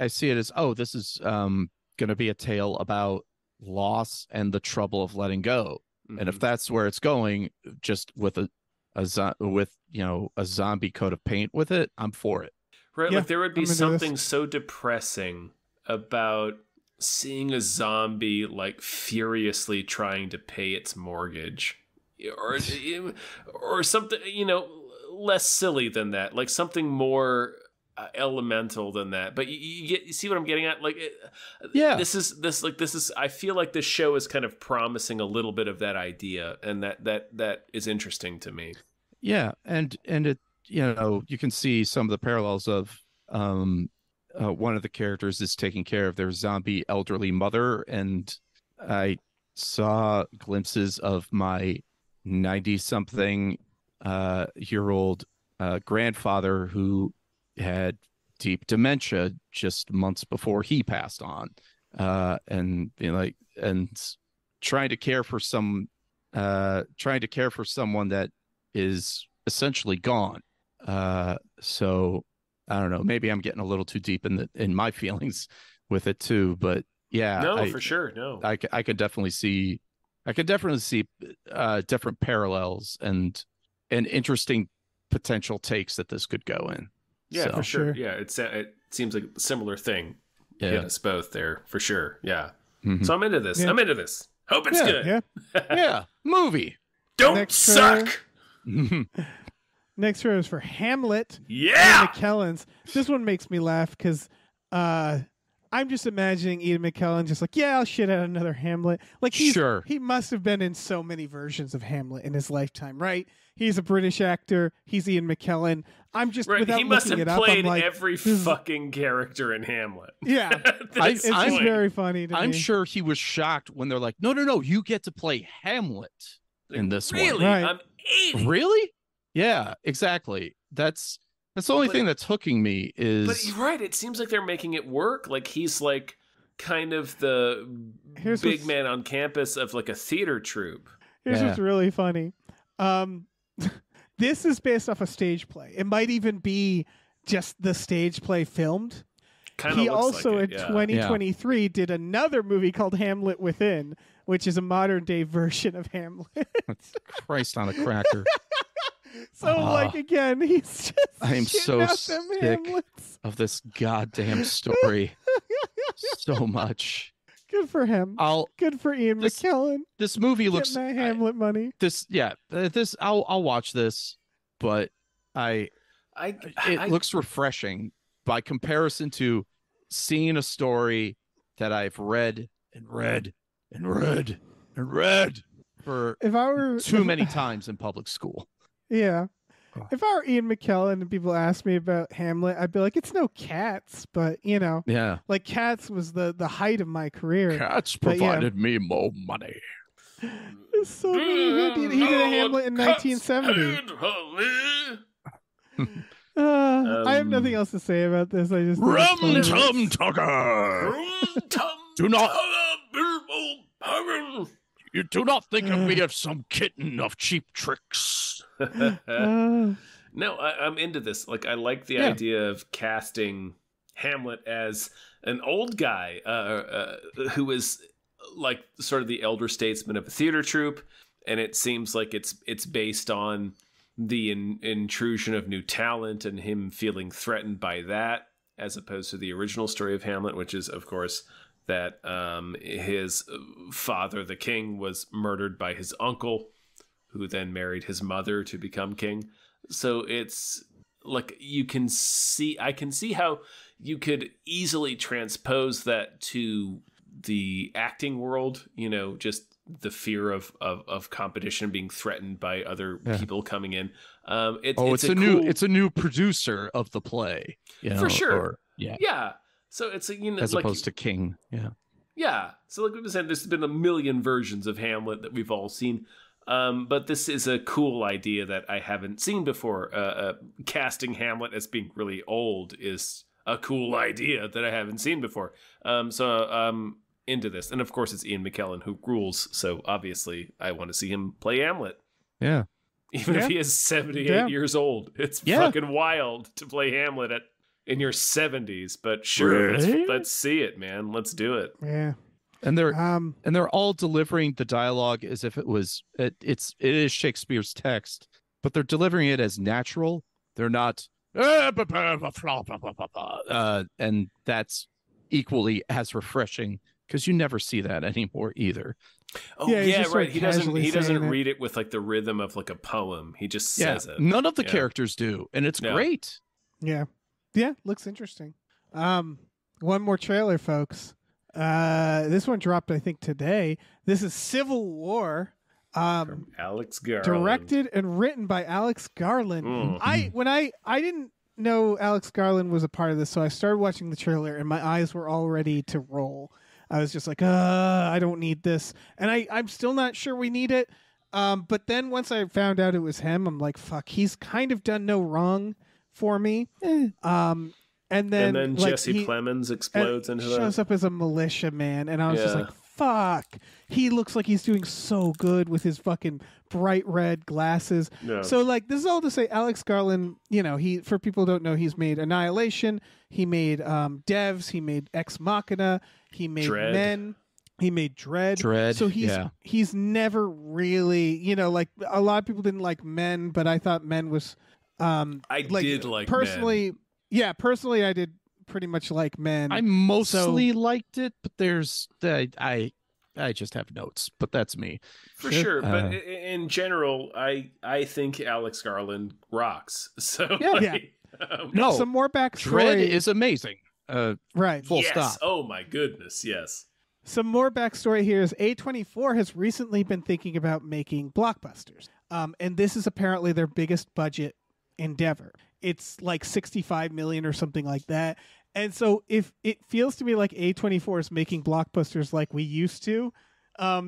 Speaker 4: see it as, this is going to be a tale about loss and the trouble of letting go.
Speaker 1: Mm-hmm.
Speaker 4: And if that's where it's going, just with a zombie coat of paint with it, I'm for it.
Speaker 1: Right,
Speaker 3: Yeah,
Speaker 1: like there would be
Speaker 3: I'm into
Speaker 1: something
Speaker 3: this.
Speaker 1: so depressing about seeing a zombie like furiously trying to pay its mortgage, or something, less silly than that, like something more elemental than that. But you see what I'm getting at? Like, this is. I feel like this show is kind of promising a little bit of that idea, and that is interesting to me.
Speaker 4: Yeah, and it, you can see some of the parallels of one of the characters is taking care of their zombie elderly mother, and I saw glimpses of my 90-something year old grandfather who had deep dementia just months before he passed on, and trying to care for someone that is essentially gone. So I don't know, maybe I'm getting a little too deep in my feelings with it too, but yeah,
Speaker 1: No, for sure. No,
Speaker 4: I could definitely see different parallels and interesting potential takes that this could go in.
Speaker 1: yeah,
Speaker 4: So,
Speaker 1: for sure. Yeah, it seems like a similar thing.
Speaker 4: Yeah.
Speaker 1: Hit us both there for sure. Yeah.
Speaker 4: Mhm.
Speaker 1: So I'm into this.
Speaker 3: Yeah.
Speaker 1: I'm into this. Hope it's
Speaker 4: Yeah,
Speaker 1: good.
Speaker 3: Yeah.
Speaker 4: yeah, movie.
Speaker 1: Don't
Speaker 3: Next
Speaker 1: suck.
Speaker 3: Next row is for Hamlet.
Speaker 1: Yeah.
Speaker 3: Ian McKellen's. This one makes me laugh because I'm just imagining Ian McKellen just like, yeah, I'll shit out another Hamlet. Like,
Speaker 4: Sure.
Speaker 3: he must have been in so many versions of Hamlet in his lifetime, right? He's a British actor. He's Ian McKellen. I'm just
Speaker 1: Right.
Speaker 3: without
Speaker 1: He must
Speaker 3: looking
Speaker 1: have
Speaker 3: it up,
Speaker 1: played
Speaker 3: I'm like,
Speaker 1: every
Speaker 3: this is-
Speaker 1: fucking character in Hamlet.
Speaker 3: Yeah,
Speaker 1: At this
Speaker 3: it's just
Speaker 1: point.
Speaker 3: very funny to
Speaker 4: I'm
Speaker 3: me.
Speaker 4: sure he was shocked when they're like, no, you get to play Hamlet in this
Speaker 1: Really?
Speaker 3: Right.
Speaker 1: I'm 80.
Speaker 4: one. Really? Yeah, exactly. That's the only
Speaker 1: But-
Speaker 4: thing that's hooking me is
Speaker 1: But you're right. It seems like they're making it work. Like he's like kind of the
Speaker 3: Here's
Speaker 1: big
Speaker 3: what's-
Speaker 1: man on campus of like a theater troupe.
Speaker 3: Here's
Speaker 4: Yeah.
Speaker 3: what's really funny. This is based off a stage play. It might even be just the stage play filmed.
Speaker 1: Kind of
Speaker 3: He
Speaker 1: looks
Speaker 3: also
Speaker 1: like it,
Speaker 3: in
Speaker 1: yeah.
Speaker 3: 2023 did another movie called Hamlet Within, which is a modern day version of Hamlet.
Speaker 4: Christ on a cracker.
Speaker 3: So like again, he's just
Speaker 4: I am
Speaker 3: shitting
Speaker 4: so
Speaker 3: out them
Speaker 4: sick
Speaker 3: Hamlets.
Speaker 4: of this goddamn story so much.
Speaker 3: Good for him. Good for Ian
Speaker 4: this
Speaker 3: McKellen.
Speaker 4: This movie
Speaker 3: Getting
Speaker 4: looks
Speaker 3: that Hamlet money.
Speaker 4: I'll watch this, but it
Speaker 1: I
Speaker 4: looks refreshing by comparison to seeing a story that I've read and read and read and read for
Speaker 3: If I were
Speaker 4: too many times in public school.
Speaker 3: Yeah.
Speaker 4: Oh.
Speaker 3: If I were Ian McKellen and people asked me about Hamlet, I'd be like, it's no Cats, but
Speaker 4: Yeah.
Speaker 3: like Cats was the height of my career.
Speaker 4: Cats
Speaker 3: But yeah.
Speaker 4: provided me more money.
Speaker 3: It's so good. He did a Hamlet in 1970. I have nothing else to say about this. I just think it's
Speaker 4: Rum
Speaker 3: funny.
Speaker 4: Tum Tucker. Do not You do not think of me as some kitten of cheap tricks.
Speaker 3: Uh,
Speaker 1: No, I'm into this. Like, I like the
Speaker 4: Yeah.
Speaker 1: idea of casting Hamlet as an old guy who is like sort of the elder statesman of a theater troupe, and it seems like it's based on the intrusion of new talent and him feeling threatened by that, as opposed to the original story of Hamlet, which is, of course, that his father, the king, was murdered by his uncle, who then married his mother to become king. So it's like I can see how you could easily transpose that to the acting world, just the fear of competition, being threatened by other people coming in. It's
Speaker 4: a new producer of the play,
Speaker 1: for sure.
Speaker 4: or- yeah.
Speaker 1: Yeah. So it's
Speaker 4: As
Speaker 1: like,
Speaker 4: opposed to King. Yeah.
Speaker 1: yeah. So like we were saying, there's been a million versions of Hamlet that we've all seen. But this is a cool idea that I haven't seen before. Casting Hamlet as being really old is a cool idea that I haven't seen before. So into this. And of course, it's Ian McKellen who rules. So obviously, I want to see him play Hamlet.
Speaker 4: Yeah.
Speaker 1: Even if he is 78 years old. It's fucking wild to play Hamlet in your 70s. But sure, let's see it, man. Let's do it.
Speaker 3: Yeah.
Speaker 4: And they're all delivering the dialogue as if it is Shakespeare's text, but they're delivering it as natural. They're not and that's equally as refreshing because you never see that anymore either.
Speaker 1: Oh yeah, right. He doesn't read it with like the rhythm of like a poem. He just says it.
Speaker 4: None of the characters do, and it's great.
Speaker 3: Yeah. Yeah, looks interesting. One more trailer, folks. This one dropped, I think, today. This is Civil War.
Speaker 1: From Alex Garland.
Speaker 3: Directed and written by Alex Garland.
Speaker 1: Mm.
Speaker 3: I didn't know Alex Garland was a part of this, so I started watching the trailer and my eyes were all ready to roll. I was just like, I don't need this. And I'm still not sure we need it. But then once I found out it was him, I'm like, fuck, he's kind of done no wrong for me. And then like,
Speaker 1: Jesse Plemons explodes into that.
Speaker 3: Shows up as a militia man, and I was just like, fuck. He looks like he's doing so good with his fucking bright red glasses. Yeah. So like, this is all to say Alex Garland, he, for people who don't know, he's made Annihilation, he made Devs, he made Ex Machina, he made
Speaker 1: Dread.
Speaker 3: Men, he made Dread. So he's never really, like a lot of people didn't like Men, but I thought Men was
Speaker 1: I did like
Speaker 3: personally.
Speaker 1: Men.
Speaker 3: Yeah, personally, I did pretty much like Men.
Speaker 4: I mostly liked it, but there's I just have notes, but that's me.
Speaker 1: For sure. But in general, I think Alex Garland rocks. So
Speaker 3: no, some more backstory.
Speaker 4: Dread is amazing.
Speaker 3: Right.
Speaker 4: Full stop.
Speaker 1: Oh my goodness. Yes.
Speaker 3: Some more backstory here is A24 has recently been thinking about making blockbusters. And this is apparently their biggest budget endeavor. It's like 65 million or something like that. And so if it feels to me like A24 is making blockbusters like we used to,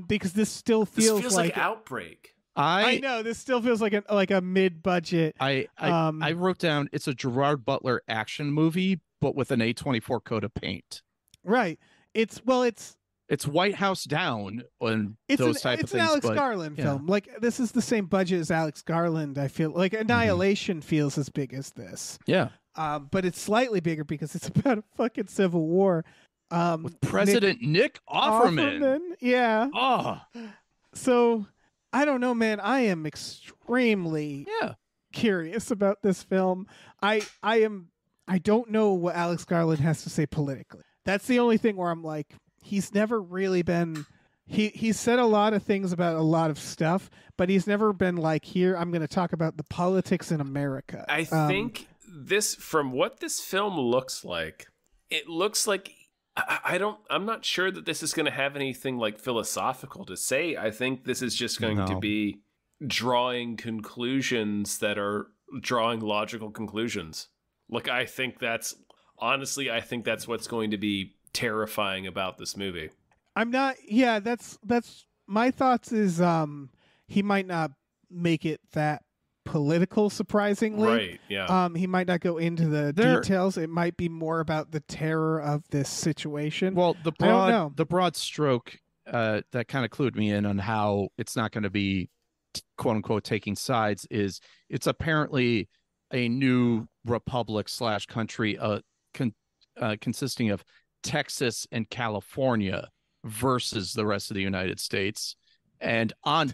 Speaker 3: because this still feels
Speaker 1: like Outbreak.
Speaker 3: I know this still feels like a mid-budget.
Speaker 4: I wrote down it's a Gerard Butler action movie, but with an A24 coat of paint.
Speaker 3: Right. It's
Speaker 4: White House Down and those type of things.
Speaker 3: It's an Alex Garland film. Like this is the same budget as Alex Garland. I feel like Annihilation feels as big as this.
Speaker 4: Yeah.
Speaker 3: But it's slightly bigger because it's about a fucking civil war.
Speaker 4: With President Nick Offerman.
Speaker 3: Yeah.
Speaker 4: Oh.
Speaker 3: So I don't know, man. I am extremely curious about this film. I don't know what Alex Garland has to say politically. That's the only thing where I'm like, he's never really been. He's said a lot of things about a lot of stuff, but he's never been like, here, I'm going to talk about the politics in America.
Speaker 1: I think from what this film looks like, it looks like I'm not sure that this is going to have anything like philosophical to say. I think this is just going to be drawing conclusions that are drawing logical conclusions. Like, I think that's what's going to be terrifying about this movie.
Speaker 3: I'm not. Yeah, that's my thoughts. Is he might not make it that political, surprisingly.
Speaker 1: Right. Yeah.
Speaker 3: He might not go into the details. It might be more about the terror of this situation.
Speaker 4: Well, the broad stroke that kind of clued me in on how it's not going to be quote unquote taking sides is it's apparently a new republic / country consisting of Texas and California versus the rest of the United States. And on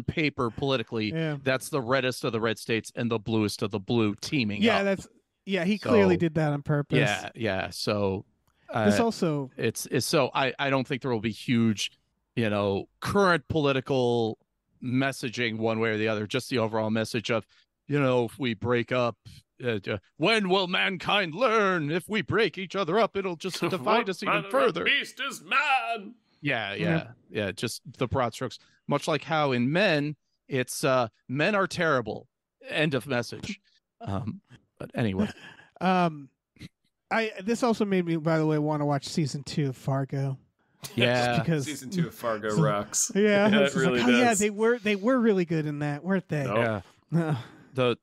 Speaker 4: paper, politically, that's the reddest of the red states and the bluest of the blue teaming up.
Speaker 3: He clearly did that on purpose.
Speaker 4: Yeah. So
Speaker 3: this also
Speaker 4: it's so I don't think there will be huge, current political messaging one way or the other. Just the overall message of, if we break up, when will mankind learn? If we break each other up, it'll just divide us even further.
Speaker 1: Beast is man.
Speaker 4: Yeah. Just the broad strokes. Much like how in Men, it's men are terrible. End of message. But anyway,
Speaker 3: this also made me, by the way, want to watch season 2 of Fargo.
Speaker 4: Yeah,
Speaker 3: because
Speaker 1: season 2 of Fargo rocks.
Speaker 3: Yeah,
Speaker 1: it really does.
Speaker 3: Yeah, they were really good in that, weren't they?
Speaker 1: Nope.
Speaker 4: Yeah. The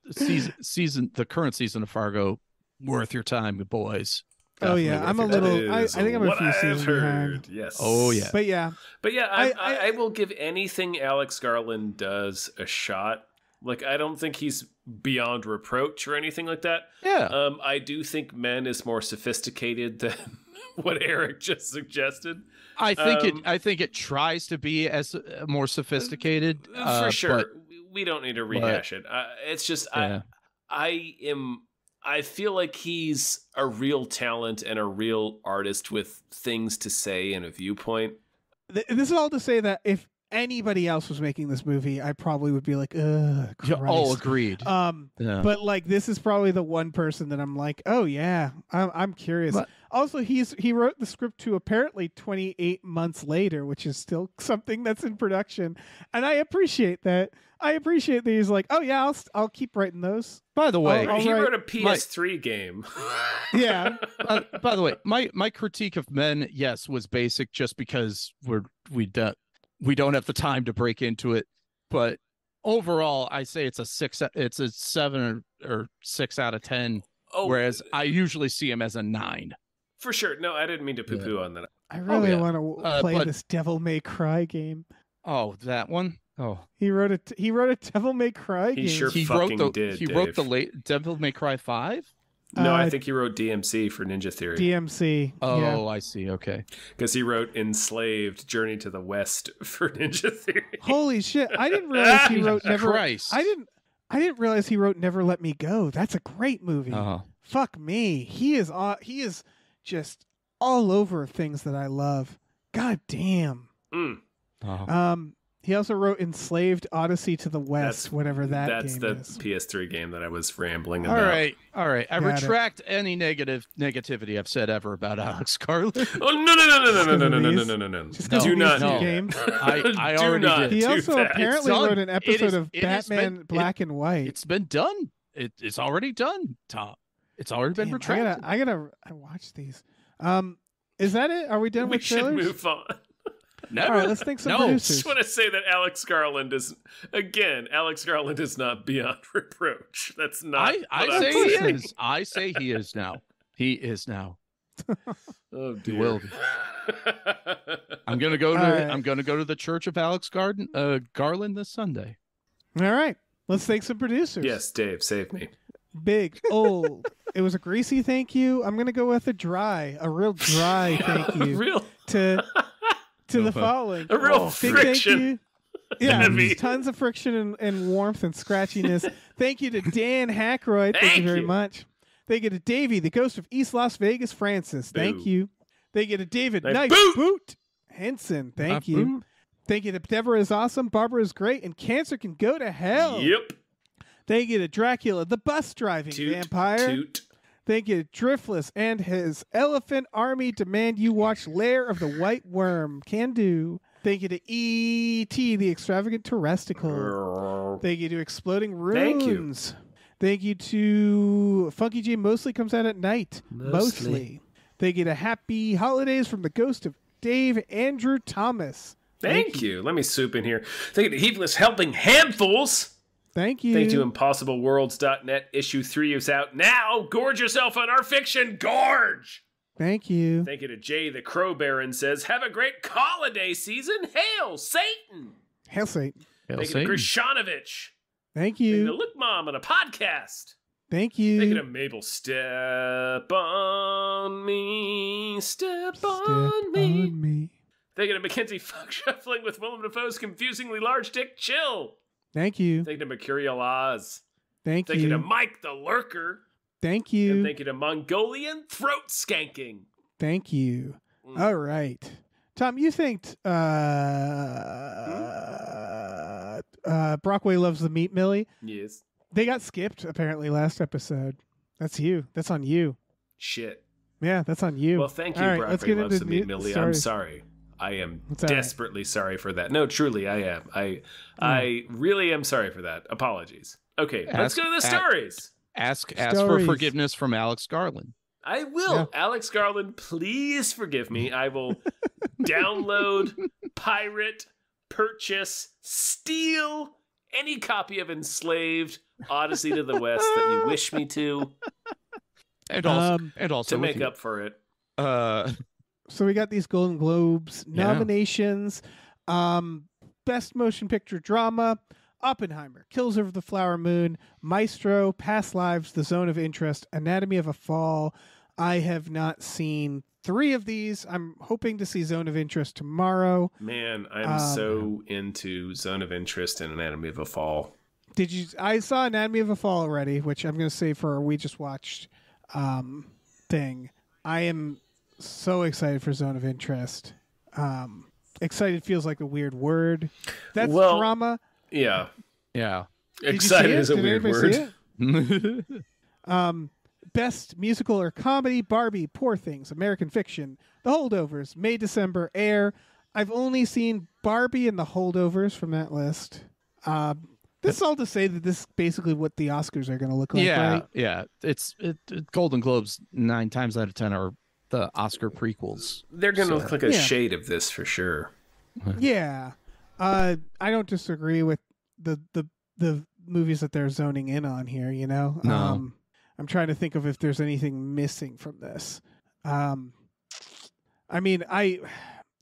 Speaker 4: current season of Fargo, worth your time, boys.
Speaker 3: Oh yeah, I'm a little. I think I'm a few seasons behind.
Speaker 1: Yes.
Speaker 4: Oh yeah.
Speaker 3: But yeah,
Speaker 1: I will give anything Alex Garland does a shot. Like, I don't think he's beyond reproach or anything like that.
Speaker 4: Yeah.
Speaker 1: I do think Men is more sophisticated than what Erik just suggested.
Speaker 4: I think it tries to be as more sophisticated.
Speaker 1: For sure.
Speaker 4: But,
Speaker 1: we don't need to rehash it. It's just
Speaker 4: yeah.
Speaker 1: I feel like he's a real talent and a real artist with things to say and a viewpoint.
Speaker 3: This is all to say that if anybody else was making this movie, I probably would be like, ugh, Christ.
Speaker 4: Oh, agreed.
Speaker 3: Yeah. But like, this is probably the one person that I'm like, oh yeah, I'm curious.
Speaker 4: But,
Speaker 3: also, he wrote the script to apparently 28 months later, which is still something that's in production, and I appreciate that. I appreciate that he's like, oh yeah, I'll keep writing those.
Speaker 4: By the way,
Speaker 1: he wrote a PS3 game.
Speaker 3: Yeah.
Speaker 4: By the way, my critique of Men, yes, was basic, just because we don't have the time to break into it. But overall, I say it's a 7 or 6 out of 10. Whereas I usually see him as a 9.
Speaker 1: For sure. No, I didn't mean to poo-poo on that.
Speaker 3: I really want to play this Devil May Cry game.
Speaker 4: Oh, that one. Oh,
Speaker 3: he wrote a Devil May Cry game.
Speaker 1: He sure fucking did.
Speaker 4: He wrote the late Devil May Cry 5.
Speaker 1: No, I think he wrote DMC for Ninja Theory.
Speaker 3: DMC.
Speaker 4: Oh,
Speaker 3: yeah.
Speaker 4: I see. Okay.
Speaker 1: Because he wrote Enslaved: Journey to the West for Ninja Theory.
Speaker 3: Holy shit! I didn't realize he wrote Never.
Speaker 4: Christ.
Speaker 3: I didn't realize he wrote Never Let Me Go. That's a great movie. Fuck me. He is just all over things that I love. God damn. He also wrote Enslaved: Odyssey to the West, whatever that game is.
Speaker 1: That's the PS3 game that I was rambling about.
Speaker 4: All right. I retract any negativity I've said ever about Alex Garland.
Speaker 1: Oh no! Do not.
Speaker 3: Game.
Speaker 4: I already did.
Speaker 3: He also apparently wrote an episode of Batman Black and White.
Speaker 4: It's been done. It's already done, Tom. It's already been retracted.
Speaker 3: I gotta watch these. Is that it? Are we done with trailers?
Speaker 1: We should move on.
Speaker 3: Never. All right, let's think some producers.
Speaker 1: I just want to say that Alex Garland is not beyond reproach. That's not.
Speaker 4: I say he is. I say he is now. He is now.
Speaker 1: Oh dear.
Speaker 4: He will be. I'm gonna go to the Church of Alex Garland this Sunday.
Speaker 3: All right, let's thank some producers.
Speaker 1: Yes, Dave, save me.
Speaker 3: Big, old. It was a greasy thank you. I'm gonna go with a real dry thank you. To the following.
Speaker 1: A real friction.
Speaker 3: Yeah, tons of friction and warmth and scratchiness. Thank you to Dan Hackroyd. Thank you very much. Thank you to Davey, the ghost of East Las Vegas, Francis. Thank you. Thank you to David Knight Boot Henson. Thank you. Thank you to Deborah is awesome, Barbara is great, and cancer can go to hell.
Speaker 1: Yep.
Speaker 3: Thank you to Dracula, the bus driving vampire.
Speaker 1: Toot.
Speaker 3: Thank you to Driftless and his elephant army demand you watch Lair of the White Worm. Can do. Thank you to E.T., the extravagant terresticle. Thank you to Exploding Runes. Thank you to Funky J Mostly Comes Out at Night. Mostly. Thank you to Happy Holidays from the ghost of Dave Andrew Thomas.
Speaker 1: Thank you. Let me soup in here. Thank you to Heedless Helping Handfuls.
Speaker 3: Thank you.
Speaker 1: Thank you to ImpossibleWorlds.net. Issue 3 is out now. Gorge yourself on our fiction. Gorge!
Speaker 3: Thank you.
Speaker 1: Thank you to Jay the Crow Baron says, have a great holiday season. Hail Satan!
Speaker 3: Hail Satan.
Speaker 1: Thank you to Krishanovich.
Speaker 3: Thank you.
Speaker 1: Thank you to Look Mom on a podcast.
Speaker 3: Thank you.
Speaker 1: Thank you to Mabel. Step on me. Step on me. Thank you to Mackenzie Fuck Shuffling with Willem Dafoe's confusingly large dick chill.
Speaker 3: Thank you.
Speaker 1: Thank you to Mercurial Oz.
Speaker 3: Thank you.
Speaker 1: Thank you to Mike the Lurker.
Speaker 3: Thank you.
Speaker 1: And thank you to Mongolian Throat Skanking.
Speaker 3: Thank you. All right. Tom, you thanked Brockway Loves the Meat Millie.
Speaker 1: Yes.
Speaker 3: They got skipped, apparently, last episode. That's you. That's on you.
Speaker 1: Shit.
Speaker 3: Yeah, that's on you.
Speaker 1: Well, thank you,
Speaker 3: All right,
Speaker 1: Brockway Loves the Meat Millie. I'm sorry. I am desperately sorry for that. No, truly, I am. I really am sorry for that. Apologies. Okay, let's go to the stories.
Speaker 4: Ask for forgiveness from Alex Garland.
Speaker 1: I will. Yeah. Alex Garland, please forgive me. I will download, pirate, purchase, steal any copy of Enslaved, Odyssey to the West that you wish me to.
Speaker 4: And also
Speaker 1: to
Speaker 4: with
Speaker 1: make
Speaker 4: you.
Speaker 1: up for it.
Speaker 3: So we got these Golden Globes nominations. Best Motion Picture Drama, Oppenheimer, Killers of the Flower Moon, Maestro, Past Lives, The Zone of Interest, Anatomy of a Fall. I have not seen 3 of these. I'm hoping to see Zone of Interest tomorrow.
Speaker 1: Man, I'm so into Zone of Interest and Anatomy of a Fall.
Speaker 3: Did you? I saw Anatomy of a Fall already, which I'm going to say for our We Just Watched thing. I am so excited for Zone of Interest. Excited feels like a weird word. That's drama.
Speaker 1: Yeah.
Speaker 4: Yeah.
Speaker 1: Excited is a weird word.
Speaker 3: Best musical or comedy, Barbie, Poor Things, American Fiction, The Holdovers, May, December, Air. I've only seen Barbie and The Holdovers from that list. This is all to say that this is basically what the Oscars are going to look like, right?
Speaker 4: Yeah. It's Golden Globes 9 times out of 10 are the Oscar prequels.
Speaker 1: They're going to look like a shade of this for sure.
Speaker 3: Yeah. I don't disagree with the movies that they're zoning in on here, you know?
Speaker 4: No.
Speaker 3: I'm trying to think of if there's anything missing from this. I mean, I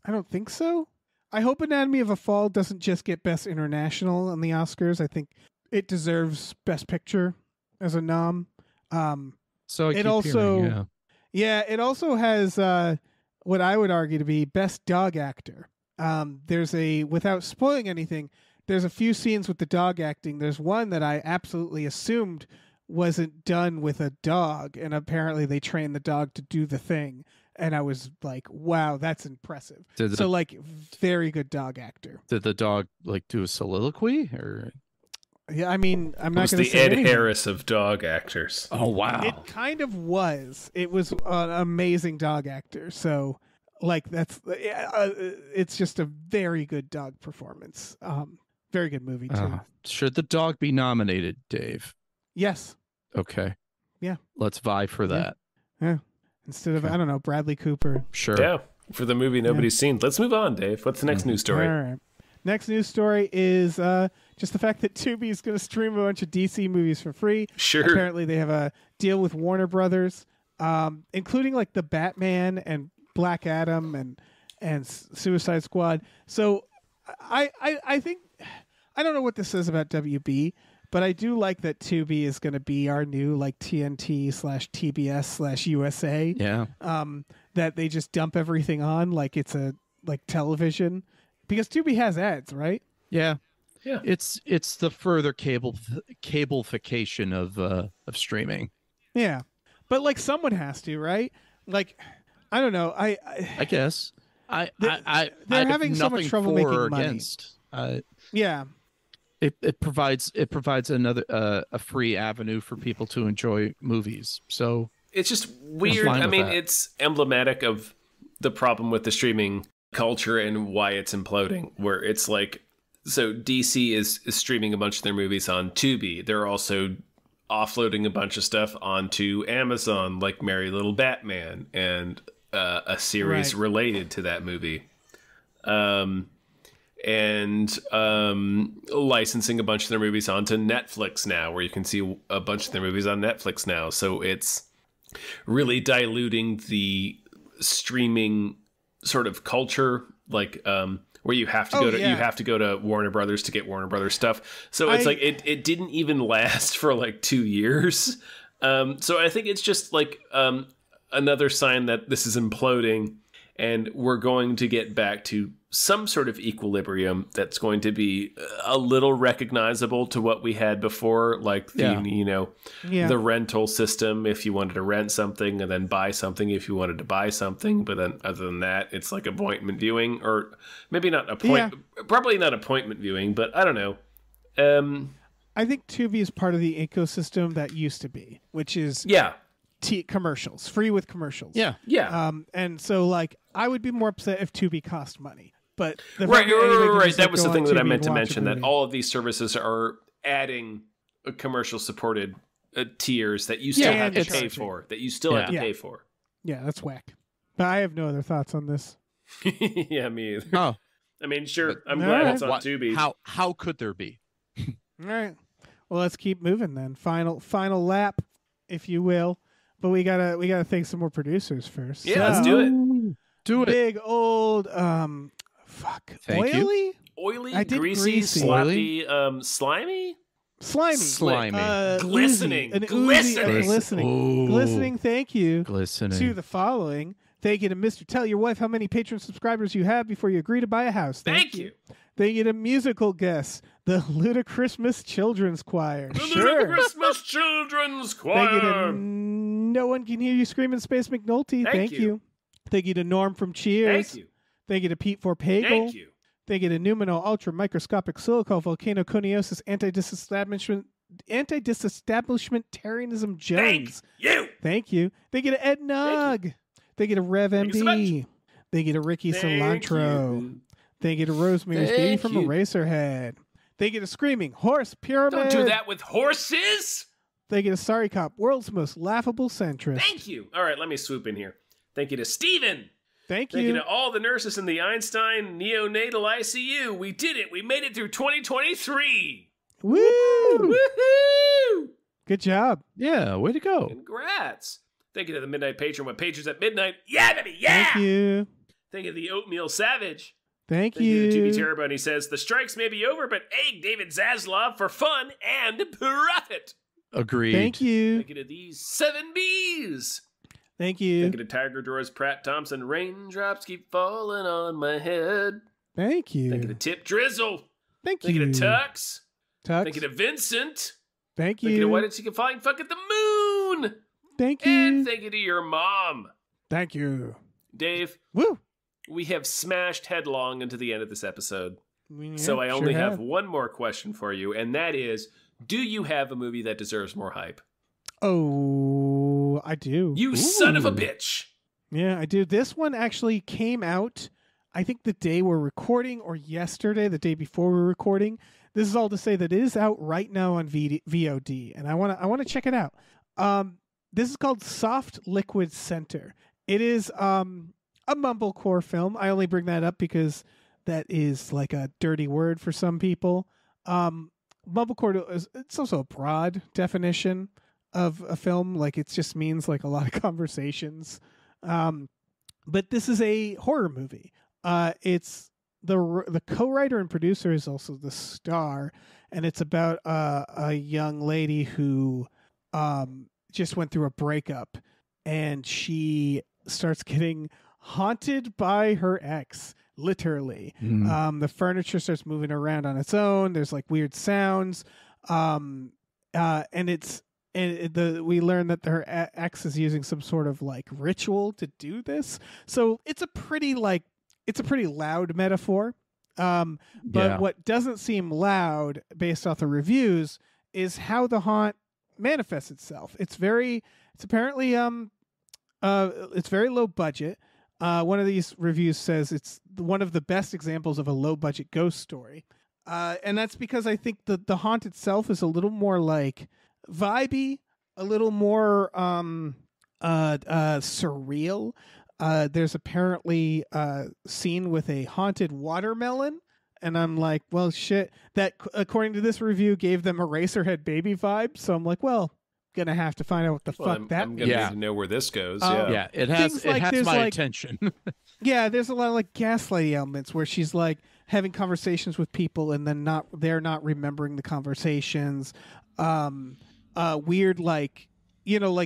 Speaker 3: don't think so. I hope Anatomy of a Fall doesn't just get Best International on the Oscars. I think it deserves Best Picture as a nom.
Speaker 4: So
Speaker 3: it also has what I would argue to be Best Dog Actor. Without spoiling anything, there's a few scenes with the dog acting. There's one that I absolutely assumed wasn't done with a dog, and apparently they trained the dog to do the thing. And I was like, wow, that's impressive. Very good dog actor.
Speaker 4: Did the dog do a soliloquy or?
Speaker 3: Yeah, I mean, I'm not going to say
Speaker 1: Ed
Speaker 3: anything.
Speaker 1: Harris of dog actors.
Speaker 4: Oh, wow.
Speaker 3: It kind of was. It was an amazing dog actor. So, it's just a very good dog performance. Very good movie, too.
Speaker 4: Should the dog be nominated, Dave?
Speaker 3: Yes.
Speaker 4: Okay.
Speaker 3: Yeah.
Speaker 4: Let's vie for that.
Speaker 3: Yeah. Instead of, I don't know, Bradley Cooper.
Speaker 4: Sure.
Speaker 1: Yeah. For the movie nobody's seen. Let's move on, Dave. What's the next news story?
Speaker 3: All right. Next news story is just the fact that Tubi is going to stream a bunch of DC movies for free.
Speaker 1: Sure.
Speaker 3: Apparently, they have a deal with Warner Brothers, including the Batman and Black Adam and Suicide Squad. So I think I don't know what this says about WB, but I do like that Tubi is going to be our new TNT/TBS/USA.
Speaker 4: Yeah.
Speaker 3: That they just dump everything on like it's a television. Because Tubi has ads, right?
Speaker 4: Yeah.
Speaker 1: Yeah.
Speaker 4: It's the further cableification of streaming.
Speaker 3: Yeah. But someone has to, right? I don't know. I
Speaker 4: guess. They're
Speaker 3: having so much trouble making money.
Speaker 4: Against.
Speaker 3: Yeah.
Speaker 4: It provides another a free avenue for people to enjoy movies. So
Speaker 1: it's just weird. I mean, it's emblematic of the problem with the streaming culture and why it's imploding, where it's so DC is streaming a bunch of their movies on Tubi. They're also offloading a bunch of stuff onto Amazon, like Merry Little Batman and a series related to that movie. And licensing a bunch of their movies onto Netflix now, where you can see a bunch of their movies on Netflix now. So it's really diluting the streaming sort of culture, where you have to you have to go to Warner Brothers to get Warner Brothers stuff. So it's it didn't even last for 2 years. So I think it's just another sign that this is imploding, and we're going to get back to some sort of equilibrium that's going to be a little recognizable to what we had before, the rental system if you wanted to rent something, and then buy something if you wanted to buy something. But then other than that, it's appointment viewing, or maybe not probably not appointment viewing, but I don't know.
Speaker 3: I think Tubi is part of the ecosystem that used to be, which is commercials, free with commercials.
Speaker 4: Yeah.
Speaker 3: And so I would be more upset if Tubi cost money. But
Speaker 1: right. That was the thing that I meant to mention, that all of these services are adding commercial supported tiers that you still have to pay for. Yeah,
Speaker 3: that's whack. But I have no other thoughts on this.
Speaker 1: Yeah, me either.
Speaker 4: Oh,
Speaker 1: I mean, sure. I'm glad it's on Tubi.
Speaker 4: How could there be?
Speaker 3: All right. Well, let's keep moving then. Final lap, if you will. but we gotta thank some more producers first.
Speaker 1: Yeah, let's do it.
Speaker 4: Do it.
Speaker 3: Big old
Speaker 4: Thank you.
Speaker 3: oily,
Speaker 1: Oily, greasy, sloppy, slimy,
Speaker 3: slimy,
Speaker 1: glistening,
Speaker 3: oozy,
Speaker 1: glistening.
Speaker 4: Ooh.
Speaker 3: glistening. Thank you
Speaker 4: Glistening.
Speaker 3: to the following. Thank you to Mr. Tell your wife how many Patreon subscribers you have before you agree to buy a house.
Speaker 1: Thank you.
Speaker 3: Thank you to musical guests, the Ludicrousmas Children's Choir.
Speaker 1: The Christmas Children's Choir.
Speaker 3: Thank you to No One Can Hear You Scream in Space McNulty.
Speaker 1: Thank you.
Speaker 3: Thank you to Norm from Cheers.
Speaker 1: Thank you.
Speaker 3: Thank you to Pete for Pagel.
Speaker 1: Thank you.
Speaker 3: Thank you to Numino Ultra Microscopic Silico Volcano Coniosis Anti-Disestablishmentarianism Jones.
Speaker 1: Thank you.
Speaker 3: Thank you to Ed Nug. Thank you to Rev
Speaker 1: Thank you so
Speaker 3: MD.
Speaker 1: much.
Speaker 3: Thank you to Ricky Cilantro.
Speaker 1: You.
Speaker 3: Thank you to Rosemary's Baby
Speaker 4: Thank
Speaker 3: from
Speaker 4: you.
Speaker 3: Eraserhead. Thank you to Screaming Horse Pyramid.
Speaker 1: Don't do that with horses.
Speaker 3: Thank you to Sorry Cop, world's most laughable centrist.
Speaker 1: Thank you. All right, let me swoop in here. Thank you to Steven.
Speaker 3: Thank
Speaker 1: Thank you
Speaker 3: you.
Speaker 1: to all the nurses in the Einstein neonatal ICU. We did it. We made it through 2023.
Speaker 3: Woo!
Speaker 1: Woohoo!
Speaker 3: Good job.
Speaker 4: Yeah, way to go.
Speaker 1: Congrats. Thank you to the Midnight Patron with Patrons at Midnight. Yeah, baby, yeah!
Speaker 3: Thank you.
Speaker 1: Thank you to the Oatmeal Savage.
Speaker 3: Thank
Speaker 1: Thank you to
Speaker 3: you.
Speaker 1: TV Terrible, and he says, the strikes may be over, but egg David Zaslav for fun and profit.
Speaker 4: Agreed.
Speaker 3: Thank you.
Speaker 1: Thank you to these 7 Bs.
Speaker 3: Thank you.
Speaker 1: Thank you to Tiger Drawers, Pratt Thompson. Raindrops keep falling on my head.
Speaker 3: Thank you.
Speaker 1: Thank you to Tip Drizzle.
Speaker 3: Thank
Speaker 1: Thank you
Speaker 3: you.
Speaker 1: to Tux.
Speaker 3: Tux.
Speaker 1: Thank you to Vincent.
Speaker 3: Thank
Speaker 1: Thank you to
Speaker 3: you.
Speaker 1: Why Did She Get Flying Fuck at the Moon?
Speaker 3: Thank you.
Speaker 1: And thank you to your mom.
Speaker 3: Thank you.
Speaker 1: Dave,
Speaker 3: Woo.
Speaker 1: we have smashed headlong into the end of this episode.
Speaker 3: Yeah,
Speaker 1: So I only
Speaker 3: sure
Speaker 1: have one more question for you, and that is, do you have a movie that deserves more hype?
Speaker 3: Oh, I do.
Speaker 1: You son of a bitch!
Speaker 3: Yeah, I do. This one actually came out, I think the day we're recording or yesterday, the day before we're recording. This is all to say that it is out right now on VOD, and I want to check it out. This is called Soft Liquid Center. It is a mumblecore film. I only bring that up because that is like a dirty word for some people. Mumblecore is, it's also a broad definition of a film. Like it just means like a lot of conversations. But this is a horror movie. It's the co-writer and producer is also the star, and it's about a young lady who just went through a breakup, and she starts getting haunted by her ex. Literally, the furniture starts moving around on its own. There's like weird sounds, and we learn that her ex is using some sort of like ritual to do this. So it's a pretty loud metaphor. But what doesn't seem loud based off the reviews is how the haunt manifests itself. It's apparently it's very low budget. One of these reviews says it's one of the best examples of a low budget ghost story. And that's because I think the haunt itself is a little more like vibey, a little more surreal. There's apparently a scene with a haunted watermelon, and I'm like, well, shit. That, according to this review, gave them Eraserhead baby vibes. So I'm like, well, gonna have to find out what the fuck that
Speaker 1: I'm
Speaker 3: means.
Speaker 1: gonna need to know where this goes.
Speaker 4: Yeah, it has my attention.
Speaker 3: Yeah, there's a lot of like gaslighting elements where she's like having conversations with people and then they're not remembering the conversations. Weird, like, you know,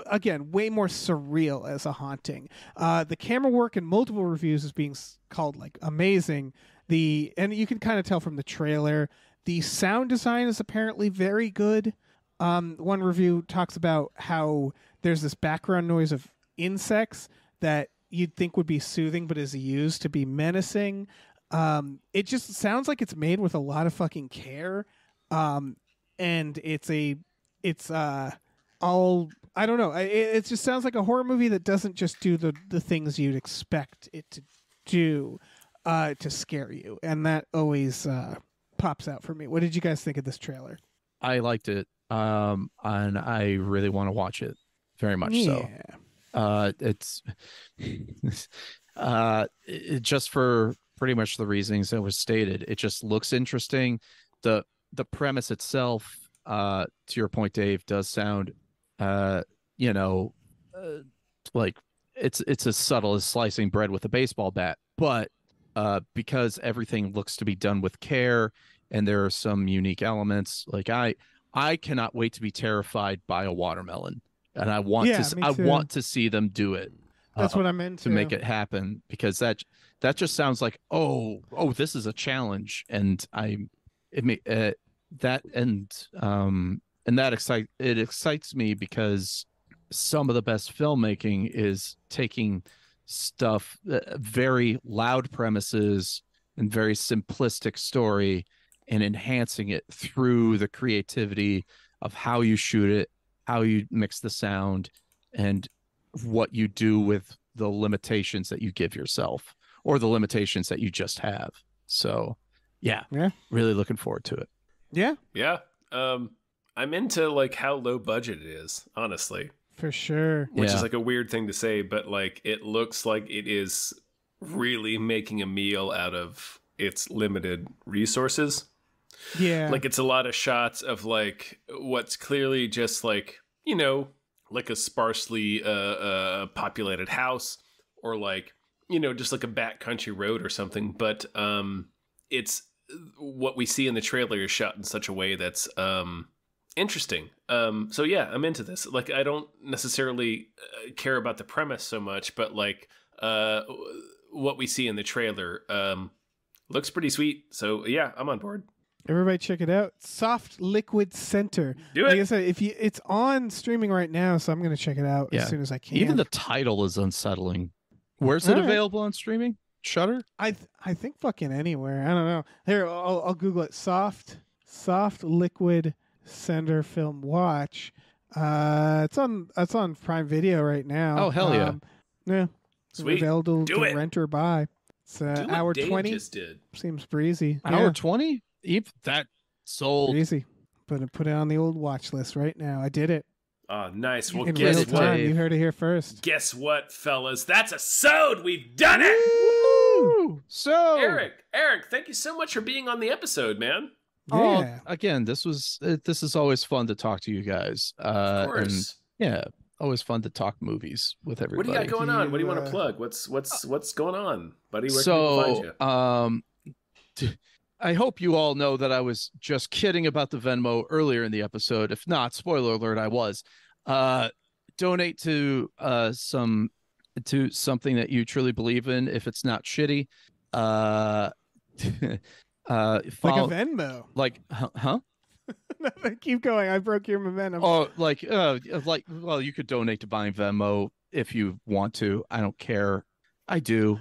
Speaker 3: again, way more surreal as a haunting. The camera work in multiple reviews is being called like amazing. And you can kind of tell from the trailer, the sound design is apparently very good. One review talks about how there's this background noise of insects that you'd think would be soothing, but is used to be menacing. It just sounds like it's made with a lot of fucking care. And it's all, I don't know. It just sounds like a horror movie that doesn't just do the things you'd expect it to do to scare you. And that always pops out for me. What did you guys think of this trailer?
Speaker 4: I liked it. And I really want to watch it very much. So it's just for pretty much the reasons that was stated. It just looks interesting. The premise itself, to your point, Dave, does sound you know, like it's as subtle as slicing bread with a baseball bat, but because everything looks to be done with care and there are some unique elements, like I cannot wait to be terrified by a watermelon, and I want to see them do it.
Speaker 3: That's what I'm into
Speaker 4: to make it happen, because that just sounds like this is a challenge, and it excites me, because some of the best filmmaking is taking stuff, very loud premises and very simplistic story, and enhancing it through the creativity of how you shoot it, how you mix the sound, and what you do with the limitations that you give yourself, or the limitations that you just have. So yeah, really looking forward to it.
Speaker 1: Yeah. I'm into like how low budget it is, honestly.
Speaker 3: For sure.
Speaker 1: Which is like a weird thing to say, but like it looks like it is really making a meal out of its limited resources.
Speaker 3: Yeah.
Speaker 1: Like it's a lot of shots of like what's clearly just like, you know, like a sparsely populated house, or like, you know, just like a backcountry road or something. But it's what we see in the trailer is shot in such a way that's interesting. So yeah, I'm into this. Like I don't necessarily care about the premise so much, but like what we see in the trailer looks pretty sweet. So yeah, I'm on board.
Speaker 3: Everybody check it out. Soft Liquid Center.
Speaker 1: Do it.
Speaker 3: Like I said, it's on streaming right now, so I'm going to check it out as soon as I can.
Speaker 4: Even the title is unsettling. Where's it available on streaming? Shudder?
Speaker 3: I think fucking anywhere. I don't know. Here, I'll Google it. Soft Liquid Center Film Watch. It's on Prime Video right now.
Speaker 4: Oh hell yeah!
Speaker 3: Yeah,
Speaker 1: sweet.
Speaker 3: Available to rent or buy. It's hour 20.
Speaker 1: Just did.
Speaker 3: Seems breezy.
Speaker 4: Hour 20? Even that sold.
Speaker 3: Breezy. Put it on the old watch list right now. I did it.
Speaker 1: Oh, nice. Well,
Speaker 3: in
Speaker 1: guess
Speaker 3: real
Speaker 1: what?
Speaker 3: time. You heard it here first.
Speaker 1: Guess what, fellas? That's a sewed. We've done it.
Speaker 4: Woo! So
Speaker 1: Erik, thank you so much for being on the episode, man.
Speaker 3: Yeah.
Speaker 4: Again, this is always fun to talk to you guys.
Speaker 1: Of course.
Speaker 4: And always fun to talk movies with everybody.
Speaker 1: What do you got going on? What do you want to plug? What's going on, buddy? Where can people find you?
Speaker 4: I hope you all know that I was just kidding about the Venmo earlier in the episode. If not, spoiler alert, I was. Donate to something that you truly believe in, if it's not shitty.
Speaker 3: Like a Venmo.
Speaker 4: Like, huh?
Speaker 3: Keep going. I broke your momentum.
Speaker 4: Oh, well, you could donate to buying Venmo if you want to. I don't care. I do.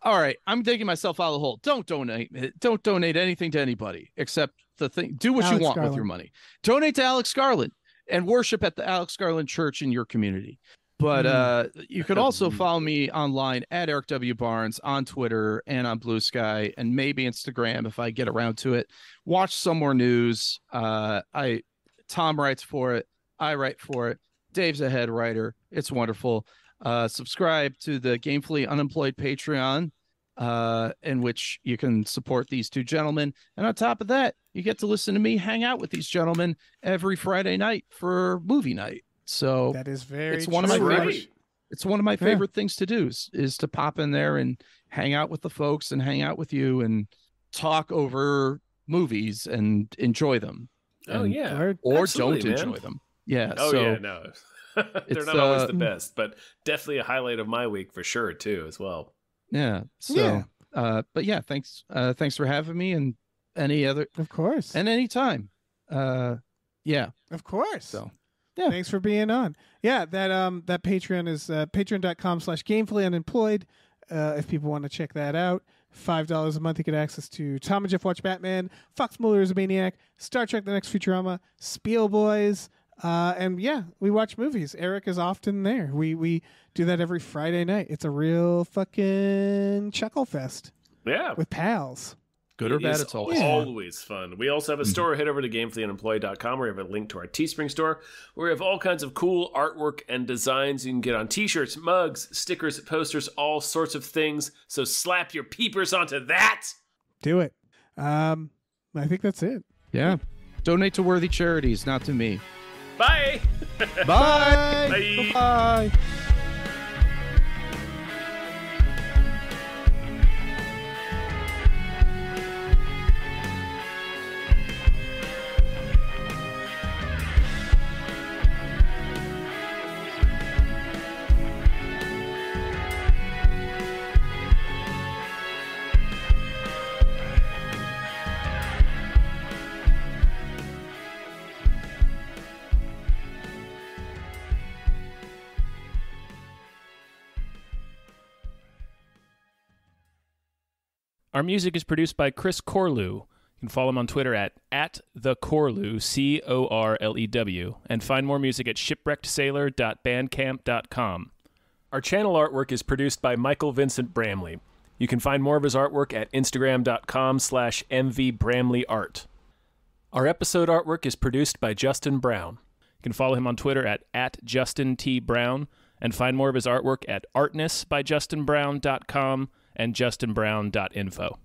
Speaker 4: All right, I'm digging myself out of the hole. Don't donate anything to anybody except the thing. Do what you want with your money. Donate to Alex Garland and worship at the Alex Garland Church in your community. But you could also follow me online at Erik W. Barnes on Twitter and on Blue Sky, and maybe Instagram if I get around to it. Watch some more news. Tom writes for it. I write for it. Dave's a head writer. It's wonderful. Subscribe to the Gamefully Unemployed Patreon, in which you can support these two gentlemen. And on top of that, you get to listen to me hang out with these gentlemen every Friday night for movie night. So
Speaker 3: that is very
Speaker 4: it's one of my favorite. It's one of my favorite things to do is to pop in there and hang out with the folks and hang out with you and talk over movies and enjoy them.
Speaker 1: Oh, yeah.
Speaker 4: Or don't enjoy them. Yeah.
Speaker 1: Oh,
Speaker 4: so,
Speaker 1: yeah, no. They're not always the best, but definitely a highlight of my week for sure, too, as well.
Speaker 4: Yeah. So, but yeah, thanks for having me, and any other,
Speaker 3: of course,
Speaker 4: and anytime. Yeah,
Speaker 3: of course.
Speaker 4: So, yeah,
Speaker 3: thanks for being on. Yeah, that Patreon is patreon.com/gamefullyunemployed. If people want to check that out, $5 a month, you get access to Tom and Jeff Watch Batman, Fox Mulder is a Maniac, Star Trek: The Next Futurama, Spiel Boys. And yeah, we watch movies. Erik is often there. We do that every Friday night. It's a real fucking chuckle fest.
Speaker 1: Yeah.
Speaker 3: With pals.
Speaker 4: Good or bad, it's
Speaker 1: always fun. We also have a store. Head over to gamefullyunemployed.com where we have a link to our Teespring store, where we have all kinds of cool artwork and designs you can get on t-shirts, mugs, stickers, posters, all sorts of things. So slap your peepers onto that.
Speaker 3: Do it. I think that's it.
Speaker 4: Yeah. Donate to worthy charities, not to me.
Speaker 1: Bye.
Speaker 4: Bye.
Speaker 1: Bye.
Speaker 4: Bye.
Speaker 1: Our music is produced by Chris Corlew. You can follow him on Twitter at @thecorlew, Corlew, and find more music at shipwreckedsailor.bandcamp.com. Our channel artwork is produced by Michael Vincent Bramley. You can find more of his artwork at instagram.com/mvbramleyart. Our episode artwork is produced by Justin Brown. You can follow him on Twitter at @JustinTBrown and find more of his artwork at artnessbyjustinbrown.com and justinbrown.info.